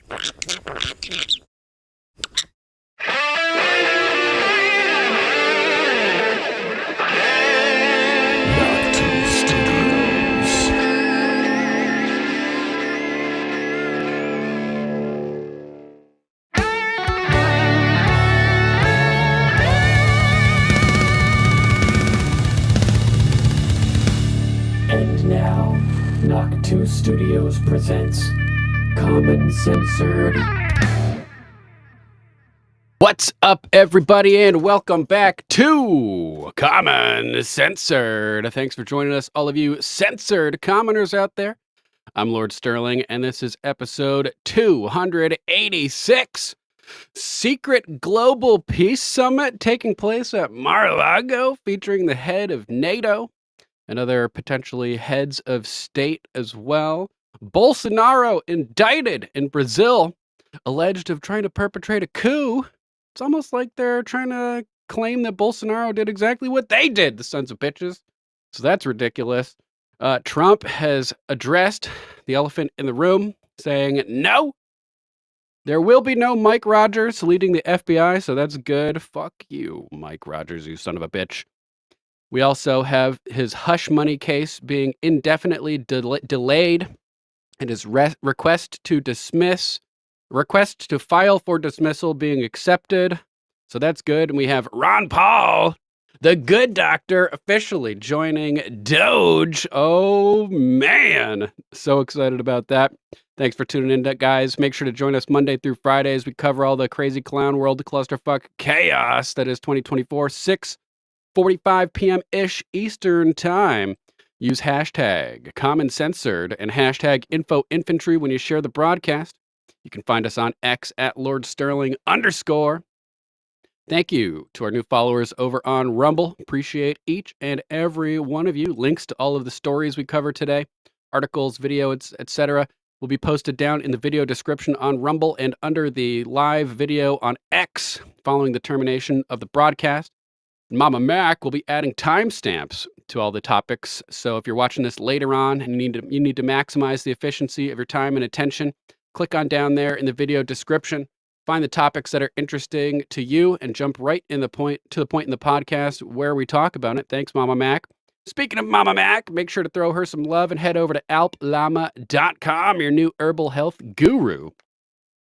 And now, Knock 2 Studios presents Common Censored. What's up, everybody, and welcome back to Common Censored. Thanks for joining us, all of you censored commoners out there. I'm Lord Sterling, and this is episode 286. Secret Global Peace Summit taking place at Mar-a-Lago, featuring the head of NATO and other potentially heads of state as well. Bolsonaro indicted in Brazil, alleged of trying to perpetrate a coup. It's almost like they're trying to claim that Bolsonaro did exactly what they did, the sons of bitches. So that's ridiculous. Trump has addressed the elephant in the room, saying, no, there will be no Mike Rogers leading the FBI, so that's good. Fuck you, Mike Rogers, you son of a bitch. We also have his hush money case being indefinitely delayed, and his request to file for dismissal being accepted. So that's good. And we have Ron Paul, the good doctor, officially joining DOGE. Oh, man. So excited about that. Thanks for tuning in, guys. Make sure to join us Monday through Friday as we cover all the crazy clown world clusterfuck chaos that is 2024, 6:45 p.m.-ish Eastern Time. Use hashtag Common Censored and hashtag InfoInfantry when you share the broadcast. You can find us on X at Lord Sterling _. Thank you to our new followers over on Rumble. Appreciate each and every one of you. Links to all of the stories we cover today, articles, videos, etc. will be posted down in the video description on Rumble and under the live video on X following the termination of the broadcast. Mama Mac will be adding timestamps to all the topics. So if you're watching this later on and you need to maximize the efficiency of your time and attention, click on down there in the video description, find the topics that are interesting to you, and jump right to the point in the podcast where we talk about it. Thanks, Mama Mac. Speaking of Mama Mac, make sure to throw her some love and head over to alplama.com, your new herbal health guru.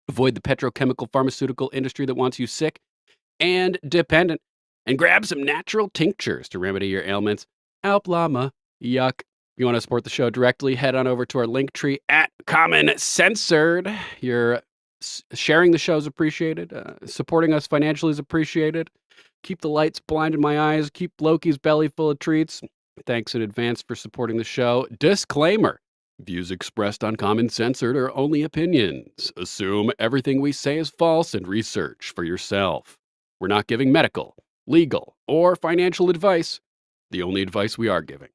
Avoid the petrochemical pharmaceutical industry that wants you sick and dependent. And grab some natural tinctures to remedy your ailments. Alp Llama, yuck. If you want to support the show directly, head on over to our link tree at Common Censored. Your sharing the show is appreciated. Supporting us financially is appreciated. Keep the lights blind in my eyes. Keep Loki's belly full of treats. Thanks in advance for supporting the show. Disclaimer. Views expressed on Common Censored are only opinions. Assume everything we say is false and research for yourself. We're not giving medical, legal, or financial advice. The only advice we are giving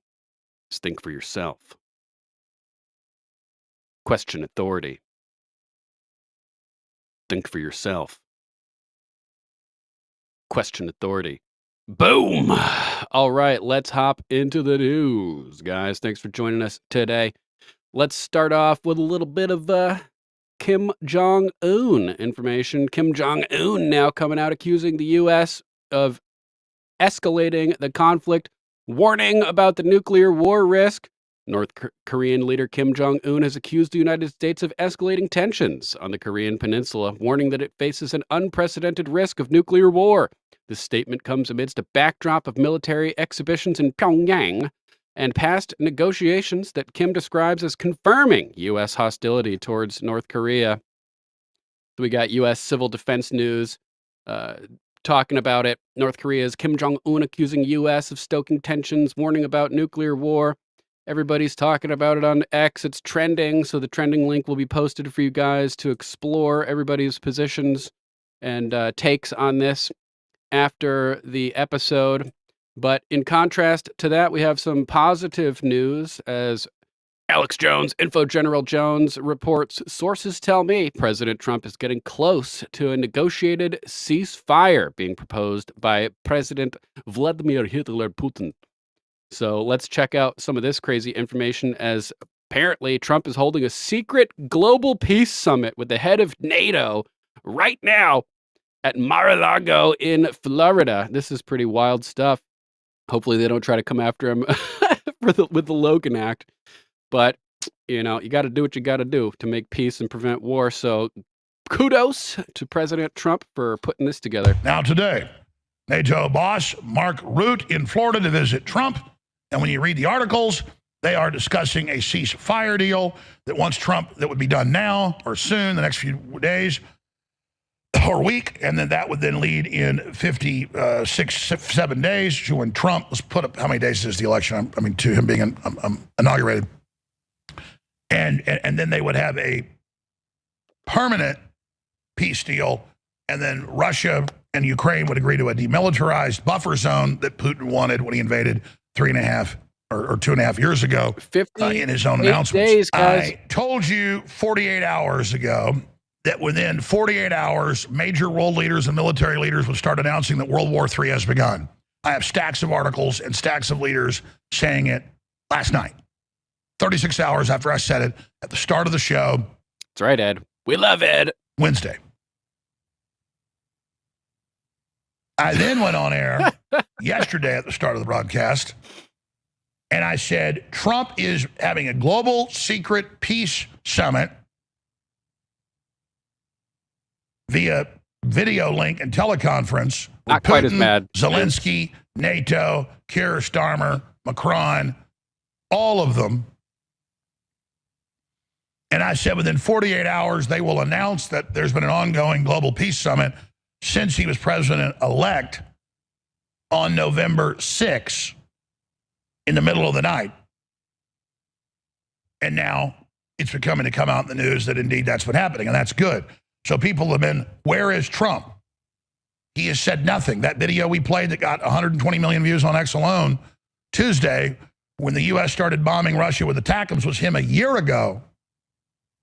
is think for yourself. Question authority. Think for yourself. Question authority. Boom! All right, let's hop into the news, guys. Thanks for joining us today. Let's start off with a little bit of Kim Jong-un information. Kim Jong-un now coming out accusing the U.S. of escalating the conflict, warning about the nuclear war risk. North Korean leader Kim Jong-un has accused the United States of escalating tensions on the Korean Peninsula, warning that it faces an unprecedented risk of nuclear war. This statement comes amidst a backdrop of military exhibitions in Pyongyang and past negotiations that Kim describes as confirming U.S. hostility towards North Korea. We got U.S. civil defense news talking about it. North Korea's Kim Jong-un accusing U.S. of stoking tensions, warning about nuclear war. Everybody's talking about it on X. It's trending, so the trending link will be posted for you guys to explore everybody's positions and takes on this after the episode. But in contrast to that, we have some positive news as Alex Jones, Info General Jones, reports, sources tell me President Trump is getting close to a negotiated ceasefire being proposed by President Vladimir Hitler Putin. So let's check out some of this crazy information as apparently Trump is holding a secret global peace summit with the head of NATO right now at Mar-a-Lago in Florida. This is pretty wild stuff. Hopefully they don't try to come after him with the Logan Act. But, you got to do what you got to do to make peace and prevent war. So kudos to President Trump for putting this together. Now today, NATO boss Mark Rutte in Florida to visit Trump. And when you read the articles, they are discussing a ceasefire deal that wants Trump, that would be done now or soon, the next few days or week. And then that would then lead in 7 days to when Trump, let's put up how many days is the election, to him being inaugurated. And then they would have a permanent peace deal. And then Russia and Ukraine would agree to a demilitarized buffer zone that Putin wanted when he invaded 3.5 or 2.5 years ago in his own announcements. Days, guys. I told you 48 hours ago that within 48 hours, major world leaders and military leaders would start announcing that World War III has begun. I have stacks of articles and stacks of leaders saying it last night, 36 hours after I said it at the start of the show. That's right, Ed. We love Ed. Wednesday. I then went on air yesterday at the start of the broadcast, and I said Trump is having a global secret peace summit via video link and teleconference. Not quite as bad. Zelensky, NATO, Keir Starmer, Macron, all of them. And I said within 48 hours, they will announce that there's been an ongoing global peace summit since he was president-elect on November 6th in the middle of the night. And now it's becoming to come out in the news that indeed that's what's happening, and that's good. So people have been, where is Trump? He has said nothing. That video we played that got 120 million views on X alone Tuesday, when the U.S. started bombing Russia with ATACMS, was him a year ago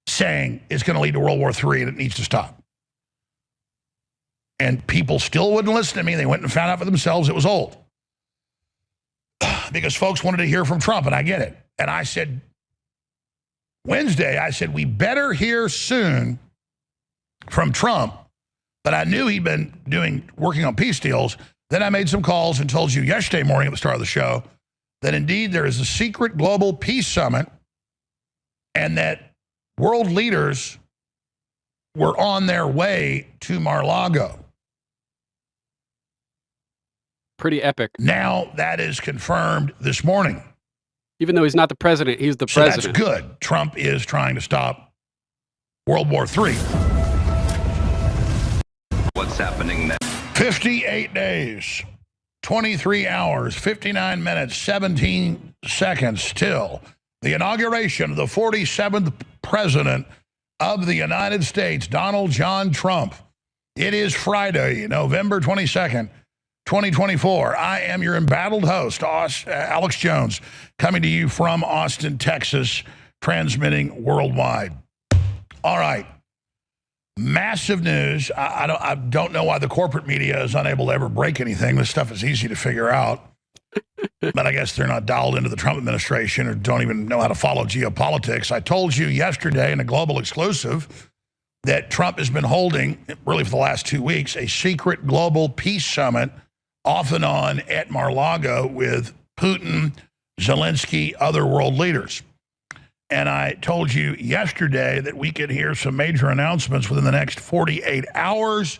saying it's going to lead to World War III and it needs to stop. And people still wouldn't listen to me. They went and found out for themselves it was old. Because folks wanted to hear from Trump, and I get it. And I said, Wednesday, I said, we better hear soon from Trump. But I knew he'd been working on peace deals. Then I made some calls and told you yesterday morning at the start of the show that indeed there is a secret global peace summit and that world leaders were on their way to Mar-a-Lago. Pretty epic. Now that is confirmed this morning. Even though he's not the president, he's the president. So that's good. Trump is trying to stop World War III. What's happening now? 58 days, 23 hours, 59 minutes, 17 seconds till the inauguration of the 47th president of the United States, Donald John Trump. It is Friday, November 22nd, 2024. I am your embattled host, Alex Jones, coming to you from Austin, Texas, transmitting worldwide. All right. Massive news. I don't know why the corporate media is unable to ever break anything. This stuff is easy to figure out. But I guess they're not dialed into the Trump administration or don't even know how to follow geopolitics. I told you yesterday in a global exclusive that Trump has been holding, really for the last 2 weeks, a secret global peace summit off and on at Mar-a-Lago with Putin, Zelensky, other world leaders. And I told you yesterday that we could hear some major announcements within the next 48 hours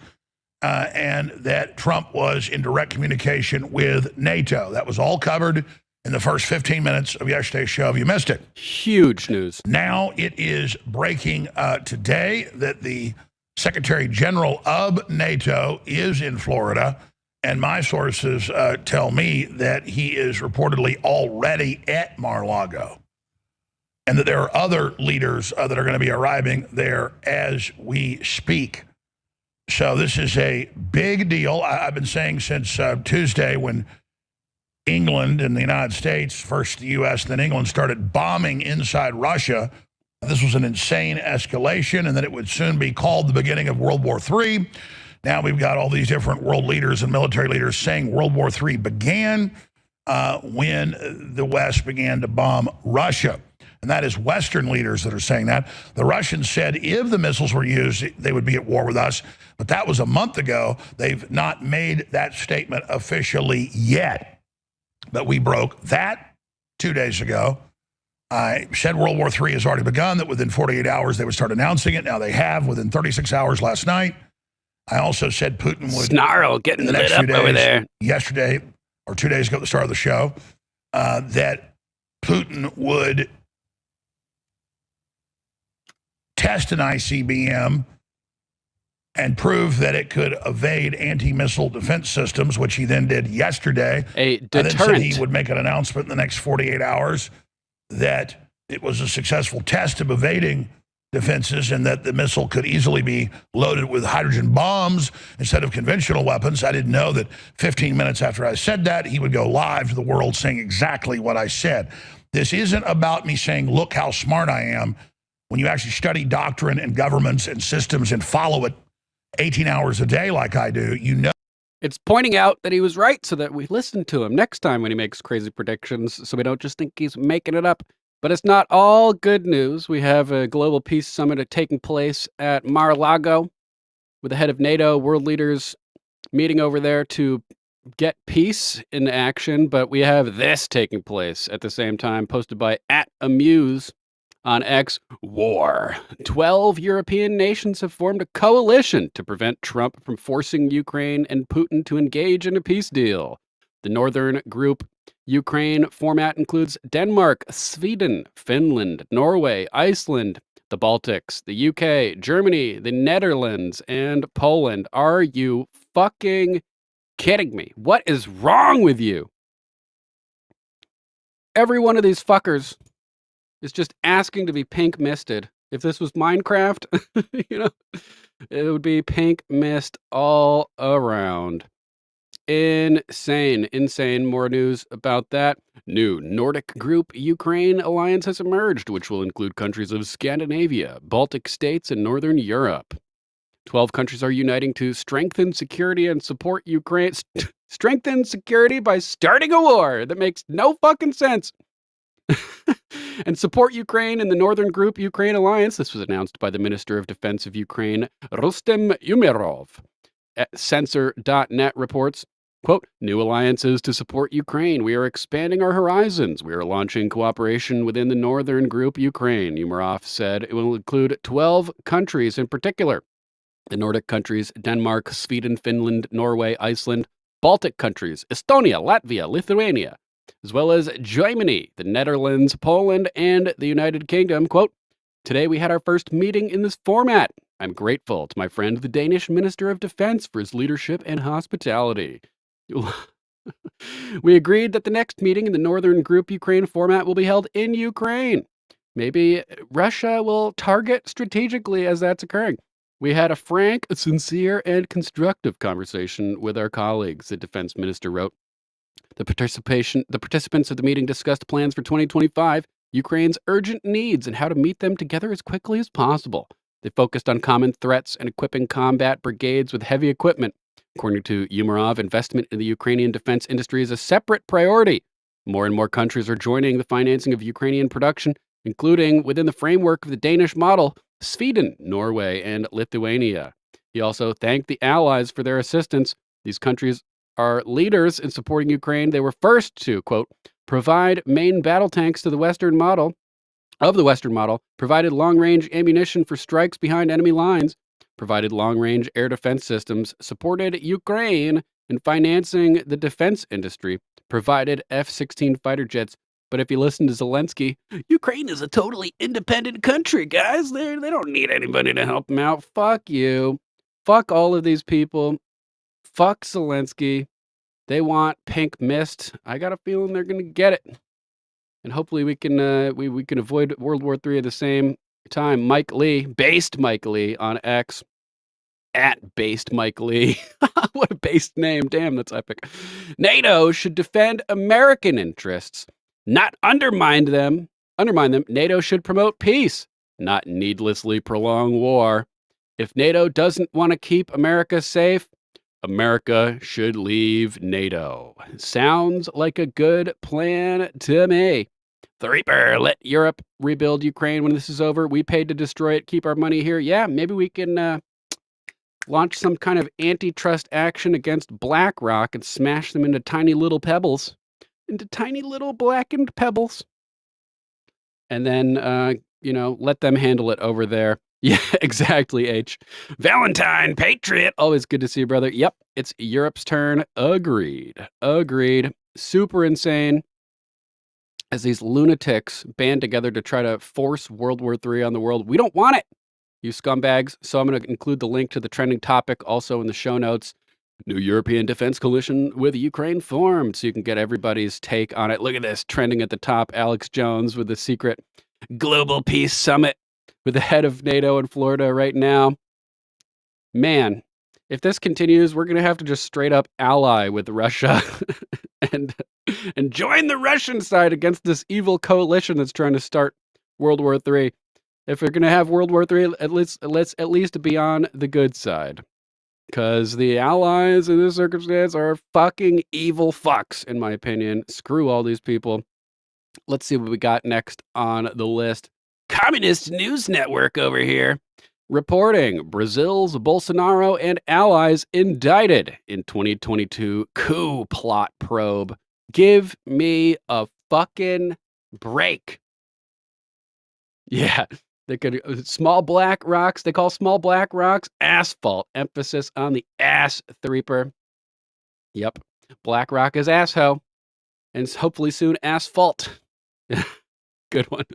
and that Trump was in direct communication with NATO. That was all covered in the first 15 minutes of yesterday's show if you missed it. Huge news. Now it is breaking today that the Secretary General of NATO is in Florida, and my sources tell me that he is reportedly already at Mar-a-Lago, and that there are other leaders that are going to be arriving there as we speak. So this is a big deal. I've been saying since Tuesday when England and the United States, first the U.S., then England, started bombing inside Russia. This was an insane escalation, and that it would soon be called the beginning of World War III. Now we've got all these different world leaders and military leaders saying World War III began when the West began to bomb Russia. and that is Western leaders that are saying that. The Russians said if the missiles were used, they would be at war with us. But that was a month ago. They've not made that statement officially yet. But we broke that 2 days ago. I said World War III has already begun, that within 48 hours they would start announcing it. Now they have within 36 hours last night. I also said Putin would... Snarl getting in the lit next few up days, over there. yesterday or 2 days ago at the start of the show, that Putin would test an ICBM and prove that it could evade anti-missile defense systems, which he then did yesterday. A And then said deterrent. he would make an announcement in the next 48 hours that it was a successful test of evading defenses and that the missile could easily be loaded with hydrogen bombs instead of conventional weapons. I didn't know that 15 minutes after I said that, he would go live to the world saying exactly what I said. This isn't about me saying, look how smart I am. When you actually study doctrine and governments and systems and follow it 18 hours a day like I do, you know. It's pointing out that he was right so that we listen to him next time when he makes crazy predictions so we don't just think he's making it up. But it's not all good news. We have a global peace summit taking place at Mar-a-Lago with the head of NATO, world leaders meeting over there to get peace in action. But we have this taking place at the same time, posted by @Amuse on X. War. 12 European nations have formed a coalition to prevent Trump from forcing Ukraine and Putin to engage in a peace deal. The Northern Group Ukraine format includes Denmark, Sweden, Finland, Norway, Iceland, the Baltics, the UK, Germany, the Netherlands, and Poland. Are you fucking kidding me? What is wrong with you? Every one of these fuckers is just asking to be pink misted. If this was Minecraft, it would be pink mist all around. Insane. More news about that. New Nordic Group Ukraine alliance has emerged, which will include countries of Scandinavia, Baltic states, and Northern Europe. 12 countries are uniting to strengthen security and support Ukraine. Strengthen security by starting a war that makes no fucking sense. And support Ukraine in the Northern Group Ukraine alliance. This was announced by the Minister of Defense of Ukraine, Rustem Umerov. Censor.net reports, quote, new alliances to support Ukraine. We are expanding our horizons. We are launching cooperation within the Northern Group Ukraine. Umerov said it will include 12 countries in particular. The Nordic countries, Denmark, Sweden, Finland, Norway, Iceland, Baltic countries, Estonia, Latvia, Lithuania, as well as Germany, the Netherlands, Poland, and the United Kingdom. Quote, today we had our first meeting in this format. I'm grateful to my friend, the Danish Minister of Defense, for his leadership and hospitality. We agreed that the next meeting in the Northern Group Ukraine format will be held in Ukraine. Maybe Russia will target strategically as that's occurring. We had a frank, sincere, and constructive conversation with our colleagues, the defense minister wrote. The participants of the meeting discussed plans for 2025, Ukraine's urgent needs, and how to meet them together as quickly as possible. They focused on common threats and equipping combat brigades with heavy equipment. According to Umerov, investment in the Ukrainian defense industry is a separate priority. More and more countries are joining the financing of Ukrainian production, including within the framework of the Danish model, Sweden, Norway, and Lithuania. He also thanked the allies for their assistance. These countries are leaders in supporting Ukraine. They were first to, quote, provide main battle tanks to the Western model, provided long-range ammunition for strikes behind enemy lines, provided long-range air defense systems, supported Ukraine in financing the defense industry, provided F-16 fighter jets. But if you listen to Zelensky, Ukraine is a totally independent country, guys. They don't need anybody to help them out. Fuck you. Fuck all of these people. Fuck Zelensky. They want pink mist. I got a feeling they're going to get it. And hopefully we can avoid World War III at the same time. Mike Lee, based Mike Lee on X, @based Mike Lee. What a based name. Damn, that's epic. NATO should defend American interests, not undermine them. NATO should promote peace, not needlessly prolong war. If NATO doesn't want to keep America safe, America should leave NATO. Sounds like a good plan to me. The Reaper, let Europe rebuild Ukraine when this is over. We paid to destroy it, keep our money here. Yeah, maybe we can launch some kind of antitrust action against BlackRock and smash them into tiny little pebbles. Into tiny little blackened pebbles. And then, let them handle it over there. Yeah, exactly, H. Valentine, Patriot. Always good to see you, brother. Yep, it's Europe's turn. Agreed. Super insane as these lunatics band together to try to force World War III on the world. We don't want it, you scumbags. So I'm going to include the link to the trending topic also in the show notes. New European Defense Coalition with Ukraine formed, so you can get everybody's take on it. Look at this, trending at the top, Alex Jones with the secret Global Peace Summit with the head of NATO in Florida right now. Man, if this continues, we're going to have to just straight up ally with Russia and join the Russian side against this evil coalition that's trying to start World War III. If we're going to have World War III, let's at least be on the good side. Because the allies in this circumstance are fucking evil fucks, in my opinion. Screw all these people. Let's see what we got next on the list. Communist News Network over here. Reporting Brazil's Bolsonaro and allies indicted in 2022 coup plot probe. Give me a fucking break. Yeah. They could small black rocks. They call small black rocks asphalt. Emphasis on the ass, Threeper. Yep. Black rock is asshole. And hopefully soon asphalt. Good one.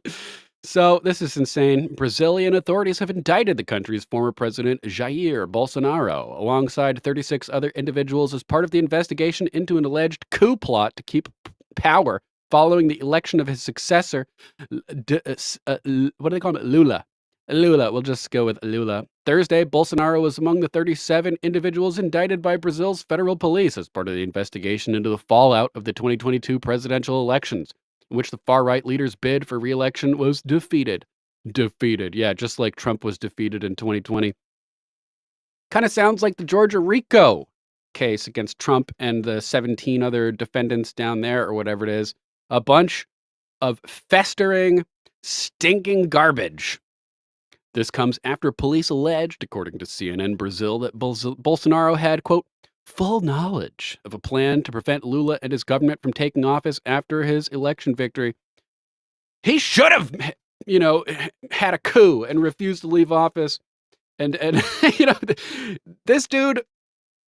So this is insane. Brazilian authorities have indicted the country's former president, Jair Bolsonaro, alongside 36 other individuals as part of the investigation into an alleged coup plot to keep power following the election of his successor, what do they call him? Lula. We'll just go with Lula. Thursday, Bolsonaro was among the 37 individuals indicted by Brazil's federal police as part of the investigation into the fallout of the 2022 presidential elections, in which the far-right leader's bid for re-election was defeated. Yeah, just like Trump was defeated in 2020. Kind of sounds like the Georgia RICO case against Trump and the 17 other defendants down there, or whatever it is. A bunch of festering, stinking garbage. This comes after police alleged, according to CNN Brazil, that Bolsonaro had, quote, full knowledge of a plan to prevent Lula and his government from taking office after his election victory. He should have, had a coup and refused to leave office. And this dude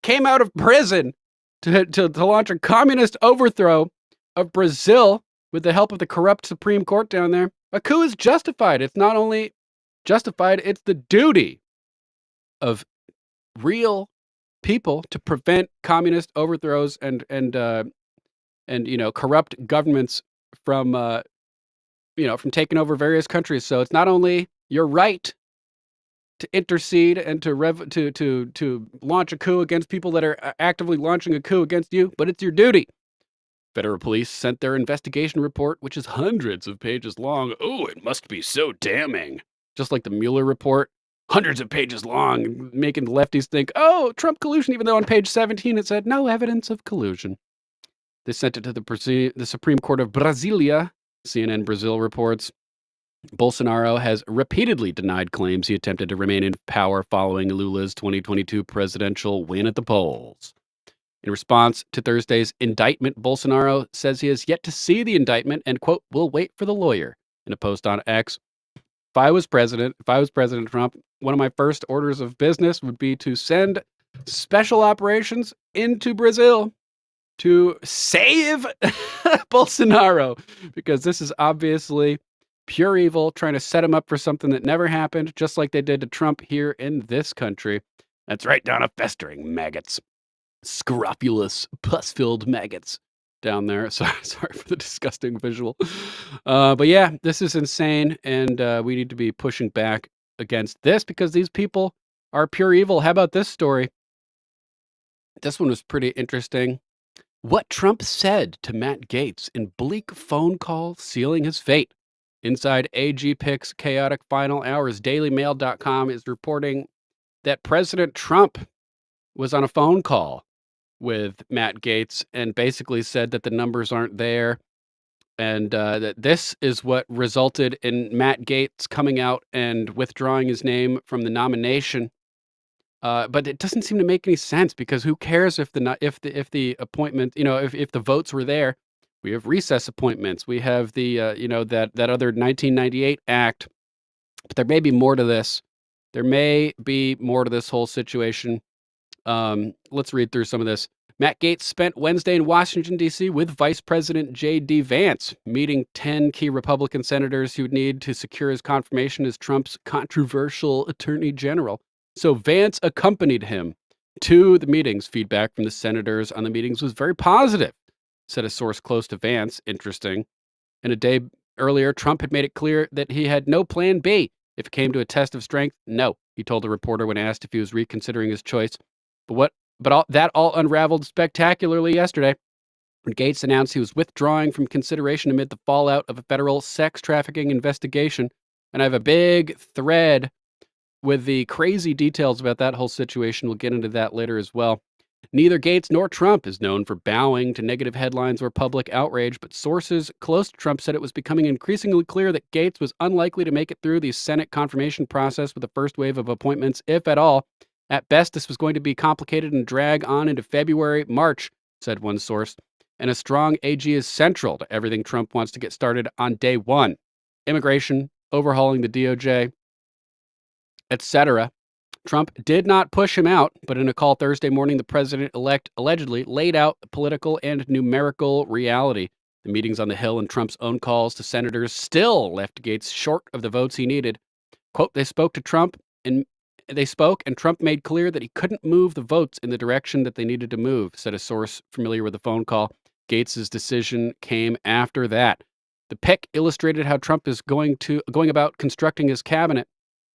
came out of prison to launch a communist overthrow of Brazil with the help of the corrupt Supreme Court down there. A coup is justified. It's not only justified, it's the duty of real people to prevent communist overthrows and corrupt governments from taking over various countries. So it's not only your right to intercede and to launch a coup against people that are actively launching a coup against you, but it's your duty. Federal police sent their investigation report, which is hundreds of pages long. Oh, it must be so damning. Just like the Mueller report, hundreds of pages long, making the lefties think, oh, Trump collusion, even though on page 17 it said no evidence of collusion. They sent it to the Supreme Court of Brasilia, CNN Brazil reports. Bolsonaro has repeatedly denied claims he attempted to remain in power following Lula's 2022 presidential win at the polls. In response to Thursday's indictment, Bolsonaro says he has yet to see the indictment and, quote, will wait for the lawyer. In a post on X, if I was President Trump, one of my first orders of business would be to send special operations into Brazil to save Bolsonaro, because this is obviously pure evil, trying to set him up for something that never happened, just like they did to Trump here in this country. That's right, down a festering maggots. Scrofulous, pus-filled maggots down there. Sorry for the disgusting visual. But yeah, this is insane, and we need to be pushing back against this because these people are pure evil. How about this story? This one was pretty interesting. What Trump said to Matt Gaetz in bleak phone call sealing his fate. Inside AG Picks chaotic final hours, dailymail.com is reporting that President Trump was on a phone call with Matt Gaetz and basically said that the numbers aren't there. And this is what resulted in Matt Gaetz coming out and withdrawing his name from the nomination. But it doesn't seem to make any sense because who cares if the appointment, if the votes were there. We have recess appointments. We have the that other 1998 act. But there may be more to this. There may be more to this whole situation. Let's read through some of this. Matt Gaetz spent Wednesday in Washington, D.C. with Vice President J.D. Vance, meeting 10 key Republican senators he would need to secure his confirmation as Trump's controversial attorney general. So Vance accompanied him to the meetings. Feedback from the senators on the meetings was very positive, said a source close to Vance. Interesting. And a day earlier, Trump had made it clear that he had no plan B. If it came to a test of strength, no, he told a reporter when asked if he was reconsidering his choice. But that all unraveled spectacularly yesterday when Gaetz announced he was withdrawing from consideration amid the fallout of a federal sex trafficking investigation. And I have a big thread with the crazy details about that whole situation. We'll get into that later as well. Neither Gaetz nor Trump is known for bowing to negative headlines or public outrage, but sources close to Trump said it was becoming increasingly clear that Gaetz was unlikely to make it through the Senate confirmation process with the first wave of appointments, if at all. At best, this was going to be complicated and drag on into February, March, said one source. And a strong AG is central to everything Trump wants to get started on day one. Immigration, overhauling the DOJ, etc. Trump did not push him out, but in a call Thursday morning, the president-elect allegedly laid out the political and numerical reality. The meetings on the Hill and Trump's own calls to senators still left Gaetz short of the votes he needed. Quote, they spoke and Trump made clear that he couldn't move the votes in the direction that they needed to move, said a source familiar with the phone call. Gaetz's decision came after that. The pic illustrated how Trump is going about constructing his cabinet.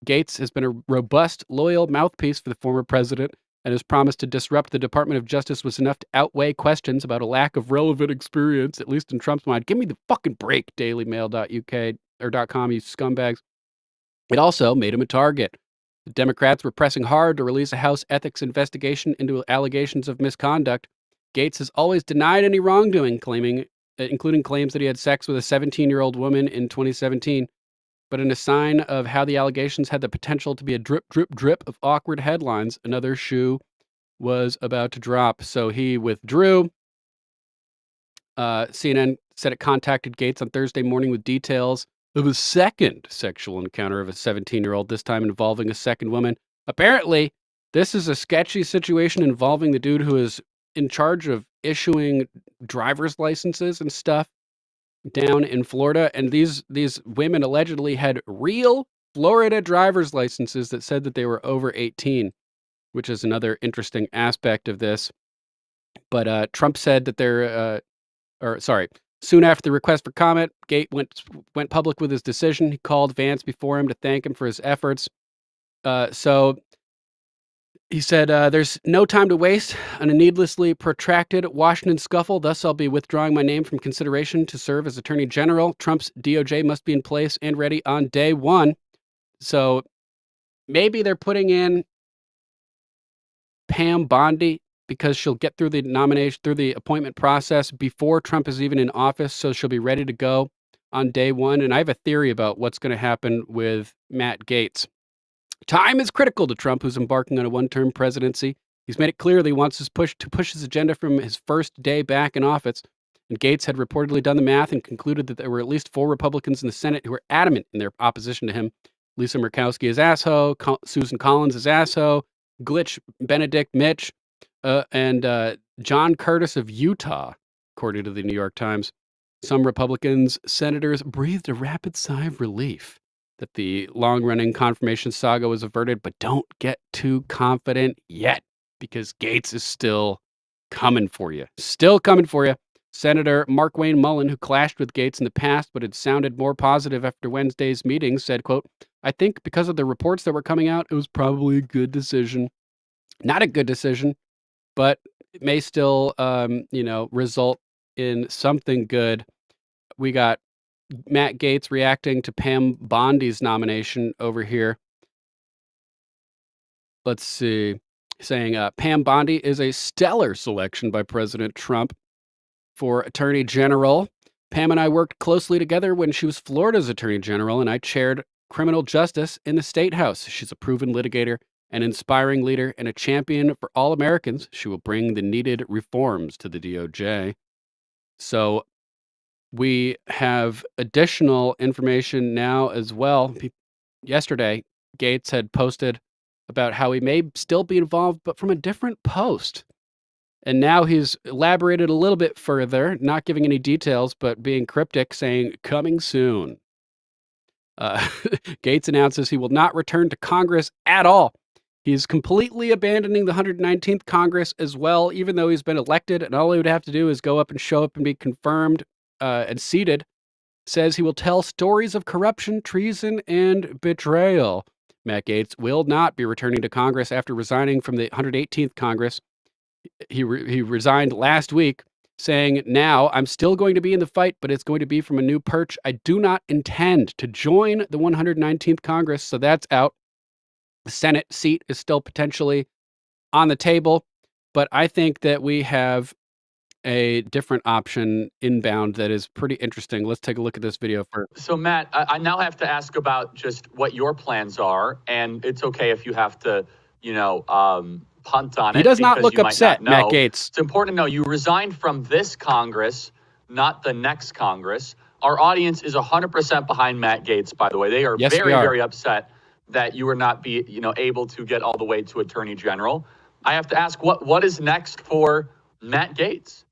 Gaetz has been a robust, loyal mouthpiece for the former president, and his promise to disrupt the Department of Justice was enough to outweigh questions about a lack of relevant experience, at least in Trump's mind. Give me the fucking break, dailymail.uk or .com, you scumbags. It also made him a target. The Democrats were pressing hard to release a House ethics investigation into allegations of misconduct. Gaetz has always denied any wrongdoing, including claims that he had sex with a 17-year-old woman in 2017. But in a sign of how the allegations had the potential to be a drip, drip, drip of awkward headlines, another shoe was about to drop. So he withdrew. CNN said it contacted Gaetz on Thursday morning with details of a second sexual encounter of a 17-year-old, this time involving a second woman. Apparently, this is a sketchy situation involving the dude who is in charge of issuing driver's licenses and stuff down in Florida. And these women allegedly had real Florida driver's licenses that said that they were over 18, which is another interesting aspect of this. But Trump said that soon after the request for comment, Gaetz went public with his decision. He called Vance before him to thank him for his efforts. So he said, there's no time to waste on a needlessly protracted Washington scuffle. Thus, I'll be withdrawing my name from consideration to serve as Attorney General. Trump's DOJ must be in place and ready on day one. So maybe they're putting in Pam Bondi because she'll get through the appointment process before Trump is even in office, so she'll be ready to go on day one. And I have a theory about what's going to happen with Matt Gaetz. Time is critical to Trump, who's embarking on a one-term presidency. He's made it clear that he wants to push his agenda from his first day back in office. And Gaetz had reportedly done the math and concluded that there were at least 4 Republicans in the Senate who were adamant in their opposition to him. Lisa Murkowski is asshole, Susan Collins is asshole, Glitch Benedict Mitch, and John Curtis of Utah, according to the New York Times. Some Republicans senators breathed a rapid sigh of relief that the long-running confirmation saga was averted, but don't get too confident yet, because Gaetz is still coming for you. Still coming for you. Senator Mark Wayne Mullen, who clashed with Gaetz in the past but had sounded more positive after Wednesday's meeting, said, quote, I think because of the reports that were coming out, it was probably a good decision. Not a good decision, but it may still, result in something good. We got Matt Gaetz reacting to Pam Bondi's nomination over here. Let's see. Saying Pam Bondi is a stellar selection by President Trump for Attorney General. Pam and I worked closely together when she was Florida's Attorney General, and I chaired criminal justice in the State House. She's a proven litigator, an inspiring leader, and a champion for all Americans. She will bring the needed reforms to the DOJ. So we have additional information now as well. Yesterday, Gates had posted about how he may still be involved, but from a different post. And now he's elaborated a little bit further, not giving any details, but being cryptic, saying, coming soon. Gates announces he will not return to Congress at all. He's completely abandoning the 119th Congress as well, even though he's been elected, and all he would have to do is go up and show up and be confirmed and seated. Says he will tell stories of corruption, treason, and betrayal. Matt Gaetz will not be returning to Congress after resigning from the 118th Congress. He resigned last week, saying, now I'm still going to be in the fight, but it's going to be from a new perch. I do not intend to join the 119th Congress, so that's out. The Senate seat is still potentially on the table, but I think that we have a different option inbound that is pretty interesting. Let's take a look at this video first. So, Matt, I now have to ask about just what your plans are, and it's okay if you have to, punt on it. He does not because look you might upset, not know. Matt Gaetz. It's important to know you resigned from this Congress, not the next Congress. Our audience is 100% behind Matt Gaetz, by the way. They are very upset that you were not able to get all the way to Attorney General. I have to ask, what is next for Matt Gaetz?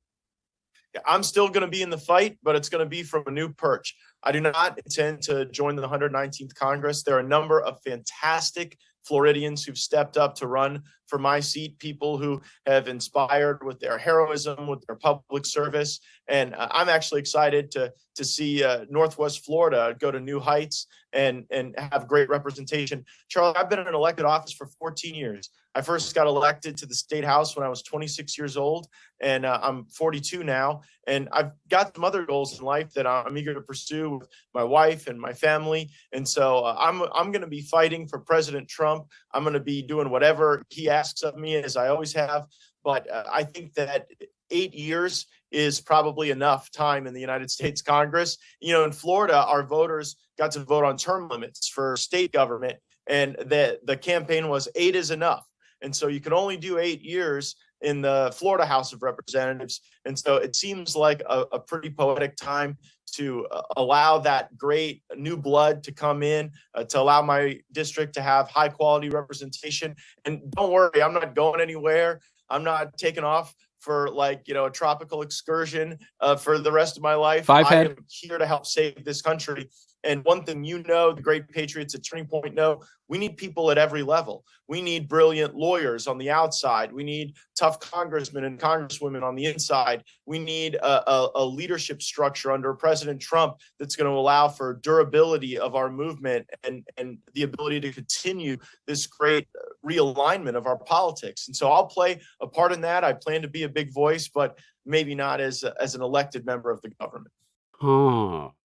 I'm still going to be in the fight, but it's going to be from a new perch. I do not intend to join the 119th Congress. There are a number of fantastic Floridians who've stepped up to run for my seat, people who have inspired with their heroism, with their public service. And I'm actually excited to see Northwest Florida go to new heights and have great representation. Charlie, I've been in an elected office for 14 years. I first got elected to the state house when I was 26 years old, and I'm 42 now. And I've got some other goals in life that I'm eager to pursue with my wife and my family. And so I'm going to be fighting for President Trump. I'm going to be doing whatever he asks of me, as I always have. But I think that 8 years is probably enough time in the United States Congress. In Florida, our voters got to vote on term limits for state government, and the campaign was 8 is enough. And so you can only do 8 years in the Florida House of Representatives. And so it seems like a pretty poetic time to allow that great new blood to come in, to allow my district to have high quality representation. And don't worry, I'm not going anywhere. I'm not taking off for a tropical excursion for the rest of my life. I am here to help save this country. And one thing the great patriots at Turning Point know, we need people at every level. We need brilliant lawyers on the outside. We need tough congressmen and congresswomen on the inside. We need a leadership structure under President Trump that's going to allow for durability of our movement and the ability to continue this great realignment of our politics. And so I'll play a part in that. I plan to be a big voice, but maybe not as an elected member of the government.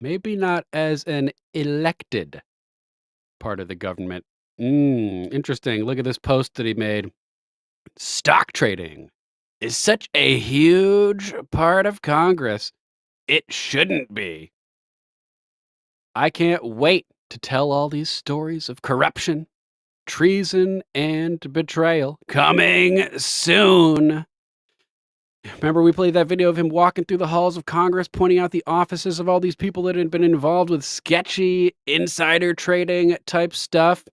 Maybe not as an elected part of the government. Interesting. Look at this post that he made. Stock trading is such a huge part of Congress. It shouldn't be. I can't wait to tell all these stories of corruption, treason, and betrayal. Coming soon. Remember, we played that video of him walking through the halls of Congress, pointing out the offices of all these people that had been involved with sketchy insider trading type stuff.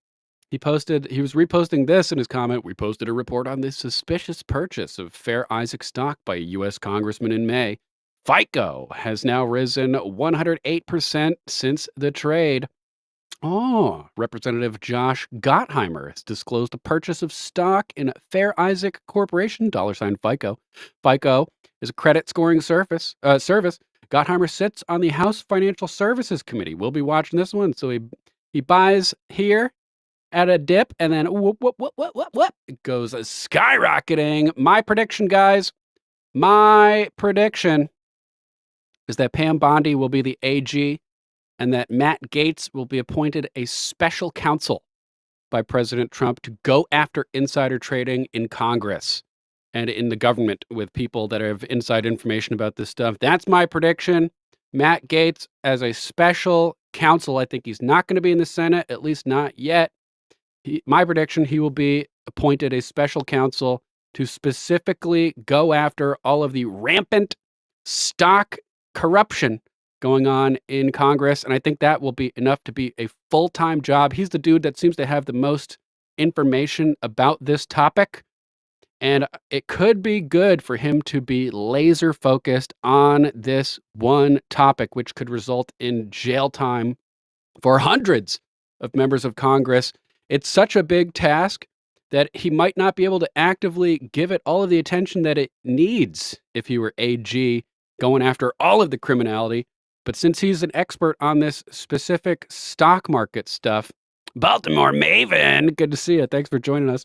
He was reposting this in his comment. We posted a report on the suspicious purchase of Fair Isaac stock by a U.S. congressman in May. FICO has now risen 108% since the trade. Representative Josh Gottheimer has disclosed the purchase of stock in Fair Isaac Corporation, $FICO. FICO is a credit scoring service. Gottheimer sits on the House Financial Services Committee. We'll be watching this one. So he buys here at a dip, and then whoop, it goes skyrocketing. My prediction, guys, is that Pam Bondi will be the AG, and that Matt Gaetz will be appointed a special counsel by President Trump to go after insider trading in Congress and in the government with people that have inside information about this stuff. That's my prediction. Matt Gaetz as a special counsel. I think he's not going to be in the Senate, at least not yet. My prediction, he will be appointed a special counsel to specifically go after all of the rampant stock corruption going on in Congress. And I think that will be enough to be a full-time job. He's the dude that seems to have the most information about this topic. And it could be good for him to be laser focused on this one topic, which could result in jail time for hundreds of members of Congress. It's such a big task that he might not be able to actively give it all of the attention that it needs if he were AG going after all of the criminality. But since he's an expert on this specific stock market stuff, Baltimore Maven, good to see you. Thanks for joining us.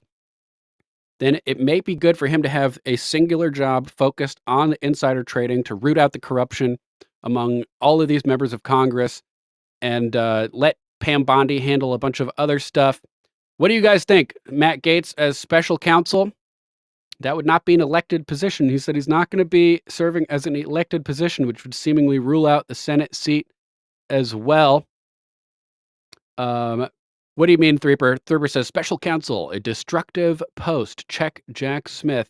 Then it may be good for him to have a singular job focused on the insider trading to root out the corruption among all of these members of Congress and let Pam Bondi handle a bunch of other stuff. What do you guys think? Matt Gaetz as special counsel? That would not be an elected position. He said he's not going to be serving as an elected position, which would seemingly rule out the Senate seat as well. What do you mean, Threeper? Threeper says, special counsel, a destructive post. Check Jack Smith.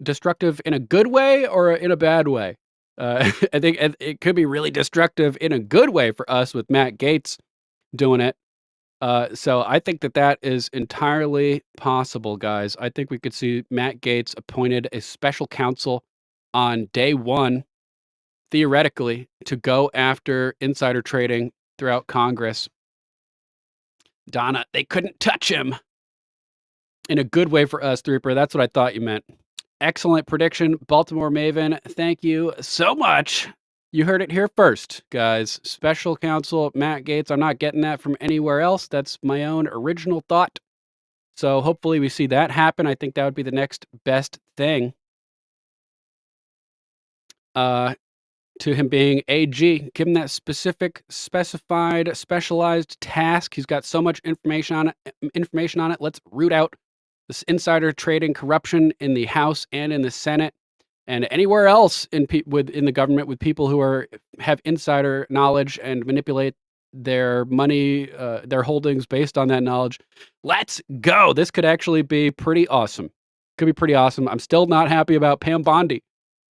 Destructive in a good way or in a bad way? I think it could be really destructive in a good way for us with Matt Gaetz doing it. So I think that is entirely possible, guys. I think we could see Matt Gaetz appointed a special counsel on day one, theoretically, to go after insider trading throughout Congress. Donna, they couldn't touch him. In a good way for us, Threeper. That's what I thought you meant. Excellent prediction, Baltimore Maven. Thank you so much. You heard it here first, guys. Special counsel Matt Gaetz. I'm not getting that from anywhere else. That's my own original thought. So hopefully we see that happen. I think that would be the next best thing to him being AG. Give him that specified, specialized task. He's got so much information on it. Let's root out this insider trading corruption in the House and in the Senate. And anywhere else in the government with people who have insider knowledge and manipulate their money, their holdings based on that knowledge. Let's go. This could actually be pretty awesome. Could be pretty awesome. I'm still not happy about Pam Bondi,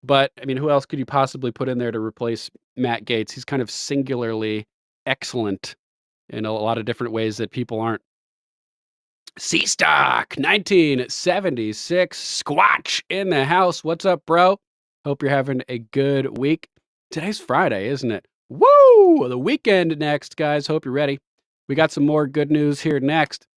but I mean, who else could you possibly put in there to replace Matt Gaetz? He's kind of singularly excellent in a lot of different ways that people aren't. C-Stock 1976 Squatch in the house. What's up, bro? Hope you're having a good week. Today's Friday, isn't it? Woo! The weekend next, guys. Hope you're ready. We got some more good news here next.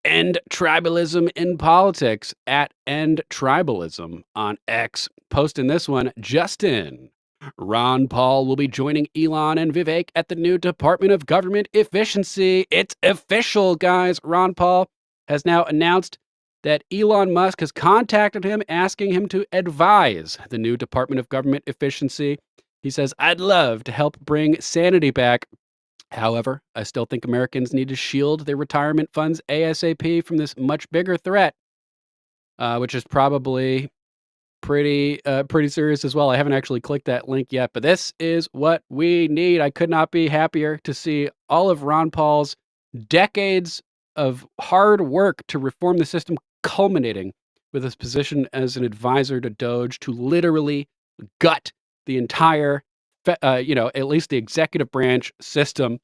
End tribalism in politics at End Tribalism on X. Posting this one just in. Ron Paul will be joining Elon and Vivek at the new Department of Government Efficiency. It's official, guys. Ron Paul has now announced that Elon Musk has contacted him asking him to advise the new Department of Government Efficiency. He says, I'd love to help bring sanity back. However, I still think Americans need to shield their retirement funds ASAP from this much bigger threat, which is probably pretty serious as well. I haven't actually clicked that link yet, but this is what we need. I could not be happier to see all of Ron Paul's decades of hard work to reform the system culminating with his position as an advisor to DOGE to literally gut the entire, at least the executive branch system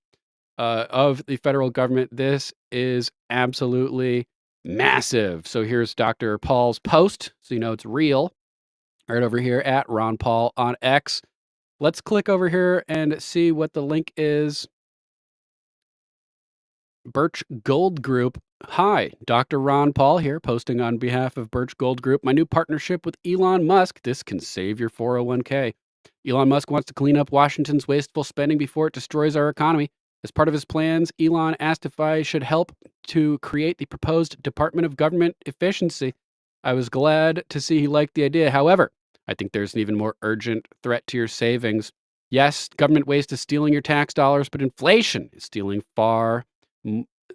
of the federal government. This is absolutely massive. So here's Dr. Paul's post, so you know it's real, right over here at Ron Paul on X. Let's click over here and see what the link is. Birch Gold Group. Hi, Dr. Ron Paul here, posting on behalf of Birch Gold Group. My new partnership with Elon Musk. This can save your 401k. Elon Musk wants to clean up Washington's wasteful spending before it destroys our economy. As part of his plans, Elon asked if I should help to create the proposed Department of Government Efficiency. I was glad to see he liked the idea. However, I think there's an even more urgent threat to your savings. Yes, government waste is stealing your tax dollars, but inflation is stealing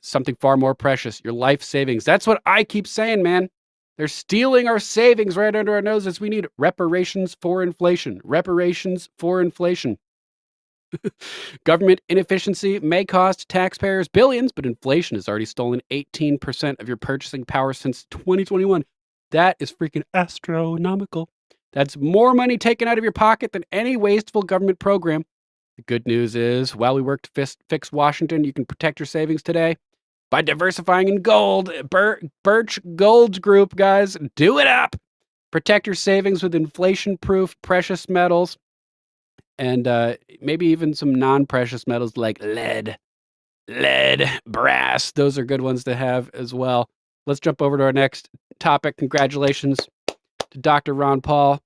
something far more precious, your life savings. That's what I keep saying, man. They're stealing our savings right under our noses. We need reparations for inflation. Reparations for inflation. Government inefficiency may cost taxpayers billions, but inflation has already stolen 18% of your purchasing power since 2021. That is freaking astronomical. That's more money taken out of your pocket than any wasteful government program. The good news is, while we work to fix Washington, you can protect your savings today by diversifying in gold. Birch Gold Group, guys, do it up. Protect your savings with inflation-proof precious metals and maybe even some non-precious metals like lead, brass. Those are good ones to have as well. Let's jump over to our next topic. Congratulations to Dr. Ron Paul.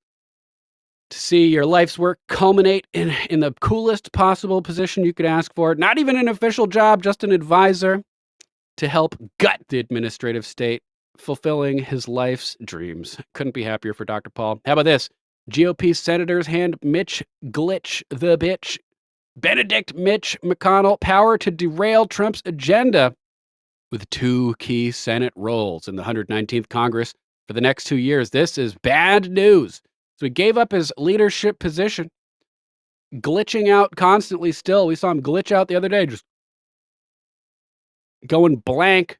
To see your life's work culminate in the coolest possible position you could ask for. Not even an official job, just an advisor to help gut the administrative state, fulfilling his life's dreams. Couldn't be happier for Dr. Paul. How about this? GOP senators hand Mitch Glitch the bitch, Benedict Mitch McConnell, power to derail Trump's agenda with 2 key Senate roles in the 119th Congress for the next 2 years. This is bad news. So he gave up his leadership position, glitching out constantly still. We saw him glitch out the other day, just going blank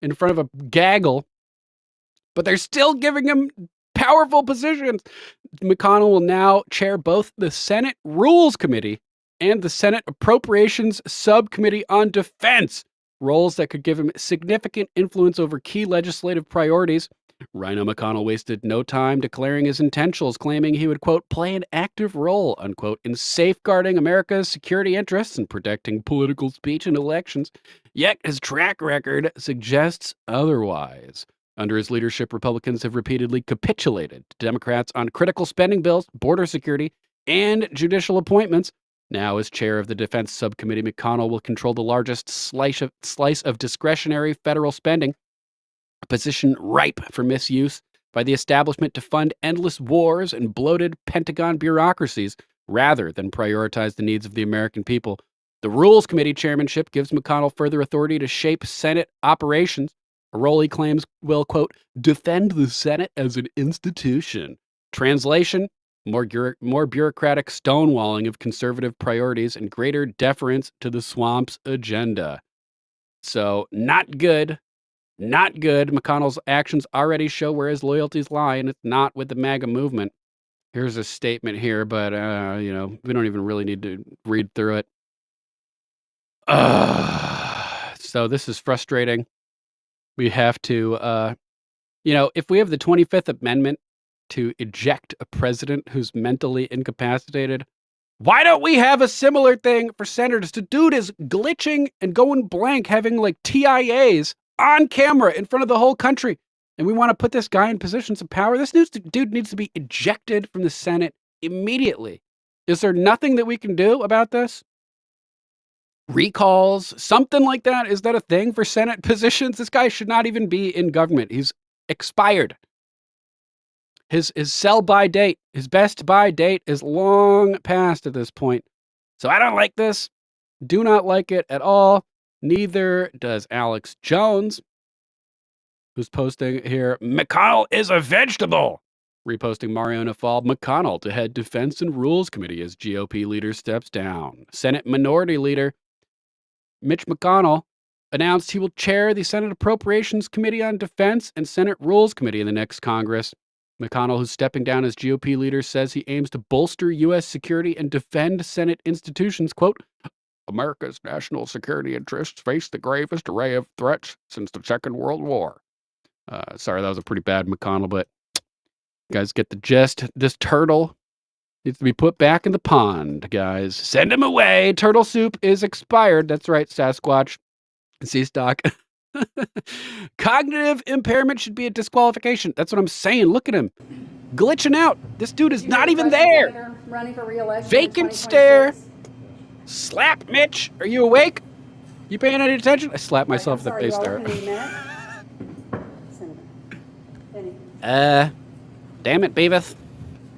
in front of a gaggle. But they're still giving him powerful positions. McConnell will now chair both the Senate Rules Committee and the Senate Appropriations Subcommittee on Defense, roles that could give him significant influence over key legislative priorities. Rhino McConnell wasted no time declaring his intentions, claiming he would, quote, play an active role, unquote, in safeguarding America's security interests and protecting political speech in elections. Yet his track record suggests otherwise. Under his leadership, Republicans have repeatedly capitulated to Democrats on critical spending bills, border security, and judicial appointments. Now, as chair of the Defense Subcommittee, McConnell will control the largest slice of discretionary federal spending, a position ripe for misuse by the establishment to fund endless wars and bloated Pentagon bureaucracies rather than prioritize the needs of the American people. The Rules Committee chairmanship gives McConnell further authority to shape Senate operations, a role he claims will, quote, defend the Senate as an institution. Translation, more bureaucratic stonewalling of conservative priorities and greater deference to the swamp's agenda. So, not good. Not good. McConnell's actions already show where his loyalties lie, and it's not with the MAGA movement. Here's a statement here, but, we don't even really need to read through it. So this is frustrating. We have to, if we have the 25th Amendment to eject a president who's mentally incapacitated, why don't we have a similar thing for senators? The dude is glitching and going blank, having like TIAs on camera in front of the whole country. And we want to put this guy in positions of power. This dude needs to be ejected from the Senate immediately. Is there nothing that we can do about this? Recalls, something like that? Is that a thing for Senate positions? This guy should not even be in government. He's expired. His sell-by date, his best-by date is long past at this point. So I don't like this. Do not like it at all. Neither does Alex Jones, who's posting here, McConnell is a vegetable. Reposting Mariana Fall, McConnell to head Defense and Rules Committee as GOP leader steps down. Senate Minority Leader Mitch McConnell announced he will chair the Senate Appropriations Committee on Defense and Senate Rules Committee in the next Congress. McConnell, who's stepping down as GOP leader, says he aims to bolster U.S. security and defend Senate institutions. Quote, America's national security interests face the gravest array of threats since the Second World War. Sorry, that was a pretty bad McConnell, but you guys get the gist. This turtle needs to be put back in the pond, guys. Send him away. Turtle soup is expired. That's right, Sasquatch. Sea stock. Cognitive impairment should be a disqualification. That's what I'm saying. Look at him. Glitching out. This dude is not even there. Running for re-election. Vacant stare. Slap, Mitch. Are you awake? You paying any attention? I slapped myself in the face there. Damn it, Beavis.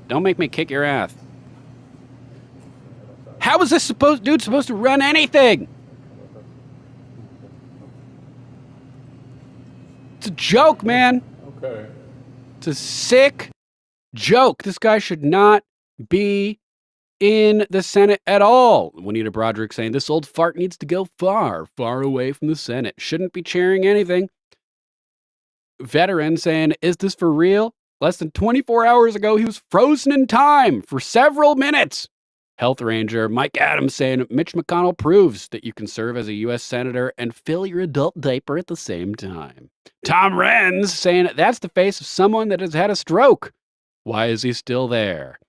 Don't make me kick your ass. How is this dude supposed to run anything? It's a joke, man. Okay. It's a sick joke. This guy should not be in the Senate at all. Juanita Broderick saying this old fart needs to go far, far away from the Senate. Shouldn't be chairing anything. Veteran saying, is this for real? Less than 24 hours ago, he was frozen in time for several minutes. Health Ranger Mike Adams saying, Mitch McConnell proves that you can serve as a U.S. Senator and fill your adult diaper at the same time. Tom Renz saying, that's the face of someone that has had a stroke. Why is he still there?